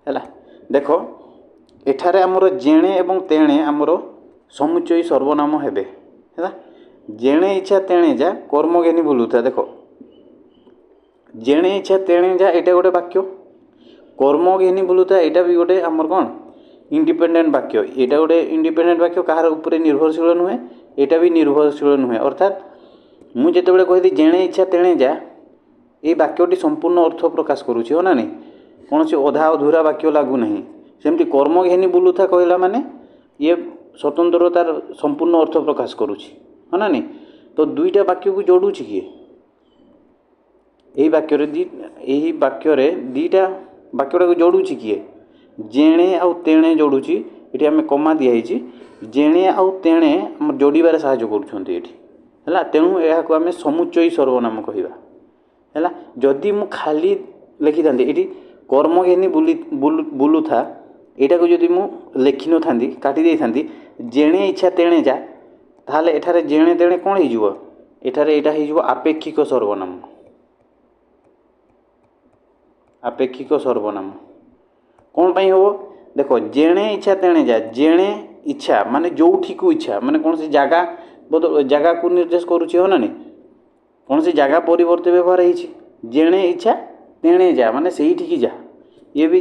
ହେଲା। ଦେଖ ଏଠାରେ ଆମର ଯେଣେ ଏବଂ ତେଣେ ଆମର ସମୁଚ୍ଚୟୀ ସର୍ବନାମ ହେବେ ହେଲା। ଯେଣେ ଇଚ୍ଛା ତେଣେ ଯା କର୍ମ ଘେନି ବୁଲୁଥା, ଦେଖ ଯେଣେ ଇଚ୍ଛା ତେଣେ ଯା ଏଇଟା ଗୋଟେ ବାକ୍ୟ। କର୍ମ ଘେନି ବୁଲୁଥା ଏଇଟା ବି ଗୋଟେ ଆମର କ'ଣ, ଇଣ୍ଡିପେଣ୍ଡେଣ୍ଟ ବାକ୍ୟ। ଏଇଟା ଗୋଟେ ଇଣ୍ଡିପେଣ୍ଡେଣ୍ଟ ବାକ୍ୟ, କାହାର ଉପରେ ନିର୍ଭରଶୀଳ ନୁହେଁ, ଏଇଟା ବି ନିର୍ଭରଶୀଳ ନୁହେଁ। ଅର୍ଥାତ୍ ମୁଁ ଯେତେବେଳେ କହିଲି ଯେଣେ ଇଚ୍ଛା ତେଣେ ଯା, এই ବାକ୍ୟଟି ସମ୍ପୂର୍ଣ୍ଣ ଅର୍ଥ ପ୍ରକାଶ କରୁଛି, ହଁ ନା ନାହିଁ, କୌଣସି ଅଧା ଅଧୁରା ବାକ୍ୟ ଲାଗୁନାହିଁ। ସେମିତି କର୍ମ ଘେନି ବୁଲୁଥା କହିଲା ମାନେ ଇଏ ସ୍ୱତନ୍ତ୍ର ତାର ସମ୍ପୂର୍ଣ୍ଣ ଅର୍ଥ ପ୍ରକାଶ କରୁଛି, ହଁ ନା ନାହିଁ। ତ ଦୁଇଟା ବାକ୍ୟକୁ ଯୋଡ଼ୁଛି କିଏ, ଏହି ବାକ୍ୟରେ ଦୁଇଟା ବାକ୍ୟଟାକୁ ଯୋଡ଼ୁଛି କିଏ, ଯେଣେ ଆଉ ତେଣେ ଯୋଡ଼ୁଛି। ଏଠି ଆମେ କମା ଦିଆହେଇଛି, ଯେଣେ ଆଉ ତେଣେ ଆମର ଯୋଡ଼ିବାରେ ସାହାଯ୍ୟ କରୁଛନ୍ତି ଏଠି ହେଲା। ତେଣୁ ଏହାକୁ ଆମେ ସମୁଚ୍ଚୟୀ ସର୍ବନାମ କହିବା ହେଲା। ଯଦି ମୁଁ ଖାଲି ଲେଖିଥାନ୍ତି ଏଠି କର୍ମ ଘେନି ବୁଲୁଥା, ଏଇଟାକୁ ଯଦି ମୁଁ ଲେଖିନଥାନ୍ତି, କାଟି ଦେଇଥାନ୍ତି ଯେଣେ ଇଚ୍ଛା ତେଣେ ଯା, ତାହେଲେ ଏଠାରେ ଯେଣେ ତେଣେ କ'ଣ ହେଇଯିବ, ଏଠାରେ ଏଇଟା ହେଇଯିବ ଆପେକ୍ଷିକ ସର୍ବନାମ। ଆପେକ୍ଷିକ ସର୍ବନାମ କ'ଣ ପାଇଁ ହେବ, ଦେଖ ଯେଣେ ଇଚ୍ଛା ତେଣେ ଯା, ଯେଣେ ଇଚ୍ଛା ମାନେ ଯେଉଁଠିକୁ ଇଚ୍ଛା, ମାନେ କୌଣସି ଜାଗାକୁ ନିର୍ଦ୍ଦେଶ କରୁଛି, ହଁ ନା ନାହିଁ। କୌଣସି ଜାଗା ପରିବର୍ତ୍ତେ ବ୍ୟବହାର ହେଇଛି। ଯେଣେ ଇଚ୍ଛା ତେଣେ ଯା ମାନେ ସେଇଠିକି ଯା, ଇଏ ବି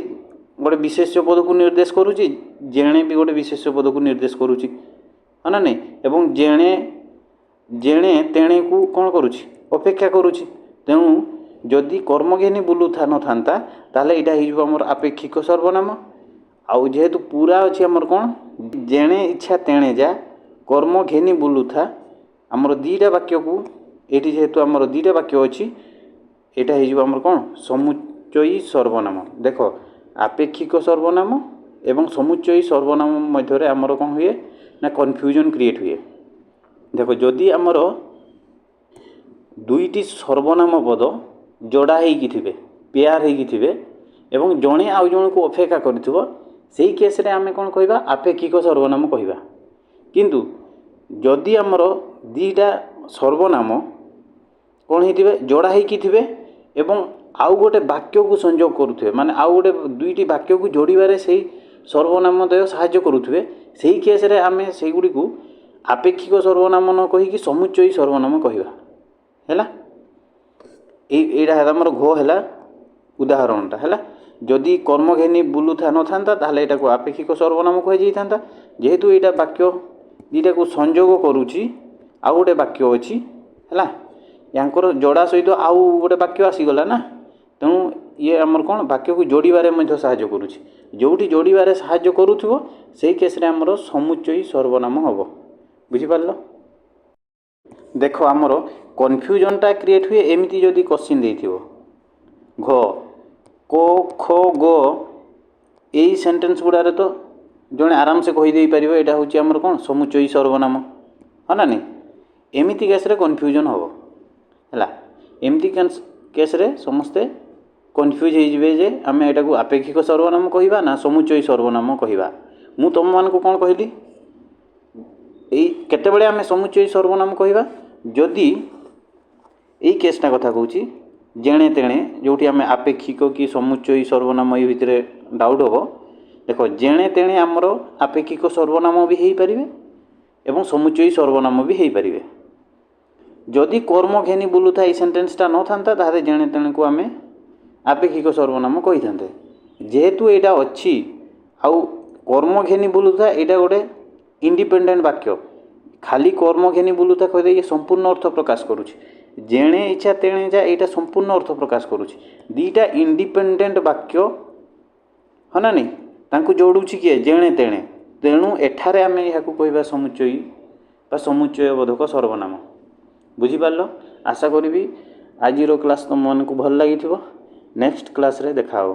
ଗୋଟେ ବିଶେଷ୍ୟ ପଦକୁ ନିର୍ଦ୍ଦେଶ କରୁଛି, ଯେଣେ ବି ଗୋଟେ ବିଶେଷ୍ୟ ପଦକୁ ନିର୍ଦ୍ଦେଶ କରୁଛି, ହଁ ନା ନାହିଁ। ଏବଂ ଯେଣେ ତେଣେକୁ କ'ଣ କରୁଛି, ଅପେକ୍ଷା କରୁଛି। ତେଣୁ ଯଦି କର୍ମ ଘେନି ବୁଲୁଥା ନଥାନ୍ତା ତାହେଲେ ଏଇଟା ହେଇଯିବ ଆମର ଆପେକ୍ଷିକ ସର୍ବନାମ। ଆଉ ଯେହେତୁ ପୁରା ଅଛି ଆମର କ'ଣ, ଯେଣେ ଇଚ୍ଛା ତେଣେ ଯା କର୍ମ ଘେନି ବୁଲୁଥା, ଆମର ଦୁଇଟା ବାକ୍ୟକୁ ଏଇଠି ଯେହେତୁ ଆମର ଦୁଇଟା ବାକ୍ୟ ଅଛି, ଏଇଟା ହେଇଯିବ ଆମର କ'ଣ, ସମୁଚ୍ଚୟୀ ସର୍ବନାମ। ଦେଖ ଆପେକ୍ଷିକ ସର୍ବନାମ ଏବଂ ସମୁଚ୍ଚୟୀ ସର୍ବନାମ ମଧ୍ୟରେ ଆମର କ'ଣ ହୁଏ ନା କନଫ୍ୟୁଜନ୍ କ୍ରିଏଟ୍ ହୁଏ। ଦେଖ ଯଦି ଆମର ଦୁଇଟି ସର୍ବନାମ ପଦ ଯୋଡ଼ା ହେଇକି ଥିବେ, ପେୟାର ହେଇକି ଥିବେ ଏବଂ ଜଣେ ଆଉ ଜଣକୁ ଅପେକ୍ଷା କରିଥିବ, ସେଇ କେସ୍ରେ ଆମେ କ'ଣ କହିବା, ଆପେକ୍ଷିକ ସର୍ବନାମ କହିବା। କିନ୍ତୁ ଯଦି ଆମର ଦୁଇଟା ସର୍ବନାମ କ'ଣ ହେଇଥିବେ, ଯୋଡ଼ା ହେଇକି ଥିବେ ଏବଂ ଆଉ ଗୋଟେ ବାକ୍ୟକୁ ସଂଯୋଗ କରୁଥିବେ, ମାନେ ଆଉ ଗୋଟେ ଦୁଇଟି ବାକ୍ୟକୁ ଯୋଡ଼ିବାରେ ସେଇ ସର୍ବନାମ ଦ୍ୱୟ ସାହାଯ୍ୟ କରୁଥିବେ, ସେଇ କେସ୍ରେ ଆମେ ସେଇଗୁଡ଼ିକୁ ଆପେକ୍ଷିକ ସର୍ବନାମ ନ କହିକି ସମୁଚ୍ଚୟୀ ସର୍ବନାମ କହିବା ହେଲା। ଏଇଟା ହେଲା ଆମର ହେଲା ଉଦାହରଣଟା ହେଲା। ଯଦି କର୍ମ ଘେନି ବୁଲୁଥା ନଥାନ୍ତା ତାହେଲେ ଏଇଟାକୁ ଆପେକ୍ଷିକ ସର୍ବନାମ କୁହାଯାଇଥାନ୍ତା। ଯେହେତୁ ଏଇଟା ବାକ୍ୟ ଦୁଇଟାକୁ ସଂଯୋଗ କରୁଛି, ଆଉ ଗୋଟେ ବାକ୍ୟ ଅଛି ହେଲା, ୟାଙ୍କର ଯୋଡ଼ା ସହିତ ଆଉ ଗୋଟେ ବାକ୍ୟ ଆସିଗଲା ନା, ତେଣୁ ଇଏ ଆମର କ'ଣ ବାକ୍ୟକୁ ଯୋଡ଼ିବାରେ ମଧ୍ୟ ସାହାଯ୍ୟ କରୁଛି। ଯେଉଁଠି ଯୋଡ଼ିବାରେ ସାହାଯ୍ୟ କରୁଥିବ ସେଇ କେସ୍ରେ ଆମର ସମୁଚ୍ଚୟୀ ସର୍ବନାମ ହେବ। ବୁଝିପାରିଲ? ଦେଖ ଆମର କନଫ୍ୟୁଜନଟା କ୍ରିଏଟ୍ ହୁଏ ଏମିତି ଯଦି କୋଶ୍ଚିନ୍ ଦେଇଥିବ ଘ କ ଖ ଗ ଏଇ ସେଣ୍ଟେନ୍ସ ଗୁଡ଼ାରେ ତ ଜଣେ ଆରାମସେ କହିଦେଇପାରିବ ଏଇଟା ହେଉଛି ଆମର କ'ଣ ସମୁଚ୍ଚୟୀ ସର୍ବନାମ, ହଁ ନା ନାହିଁ? ଏମିତି କେସ୍ରେ କନଫ୍ୟୁଜନ୍ ହେବ ହେଲା। ଏମିତି କେସ୍ରେ ସମସ୍ତେ କନଫ୍ୟୁଜ୍ ହେଇଯିବେ ଯେ ଆମେ ଏଟାକୁ ଆପେକ୍ଷିକ ସର୍ବନାମ କହିବା ନା ସମୁଚ୍ଚୟୀ ସର୍ବନାମ କହିବା। ମୁଁ ତୁମମାନଙ୍କୁ କ'ଣ କହିଲି, ଏଇ କେତେବେଳେ ଆମେ ସମୁଚ୍ଚୟୀ ସର୍ବନାମ କହିବା, ଯଦି ଏଇ କେସ୍ଟା କଥା କହୁଛି ଯେଣେ ତେଣେ ଯେଉଁଠି ଆମେ ଆପେକ୍ଷିକ କି ସମୁଚ୍ଚୟୀ ସର୍ବନାମ ଏଇ ଭିତରେ ଡାଉଟ୍ ହେବ। ଦେଖ ଯେଣେ ତେଣେ ଆମର ଆପେକ୍ଷିକ ସର୍ବନାମ ବି ହେଇପାରିବେ ଏବଂ ସମୁଚ୍ଚୟୀ ସର୍ବନାମ ବି ହେଇପାରିବେ। ଯଦି କର୍ମ ଘେନି ବୁଲୁଥା ଏଇ ସେଣ୍ଟେନ୍ସଟା ନଥାନ୍ତା ତାହେଲେ ଯେଣେ ତେଣେକୁ ଆମେ ଆପେକ୍ଷିକ ସର୍ବନାମ କହିଥାନ୍ତେ। ଯେହେତୁ ଏଇଟା ଅଛି ଆଉ କର୍ମ ଘେନି ବୁଲୁଥା ଏଇଟା ଗୋଟେ ଇଣ୍ଡିପେଣ୍ଡେଣ୍ଟ ବାକ୍ୟ, ଖାଲି କର୍ମ ଘେନି ବୁଲୁଥା କହିଲେ ଇଏ ସମ୍ପୂର୍ଣ୍ଣ ଅର୍ଥ ପ୍ରକାଶ କରୁଛି। ଯେଣେ ଇଚ୍ଛା ତେଣେ ଯା ଏଇଟା ସମ୍ପୂର୍ଣ୍ଣ ଅର୍ଥ ପ୍ରକାଶ କରୁଛି। ଦୁଇଟା ଇଣ୍ଡିପେଣ୍ଡେଣ୍ଟ ବାକ୍ୟ, ହଁ ନା ନାହିଁ? ତାଙ୍କୁ ଯୋଡ଼ୁଛି କିଏ? ଯେଣେ ତେଣେ। ତେଣୁ ଏଠାରେ ଆମେ ଏହାକୁ କହିବା ସମୁଚ୍ଚୟୀ ବା ସମୁଚ୍ଚୟ ବୋଧକ ସର୍ବନାମ। ବୁଝିପାରିଲ? ଆଶା କରିବି ଆଜିର କ୍ଲାସ୍ ତୁମମାନଙ୍କୁ ଭଲ ଲାଗିଥିବ। ନେକ୍ସଟ କ୍ଲାସ୍ରେ ଦେଖା ହେବ।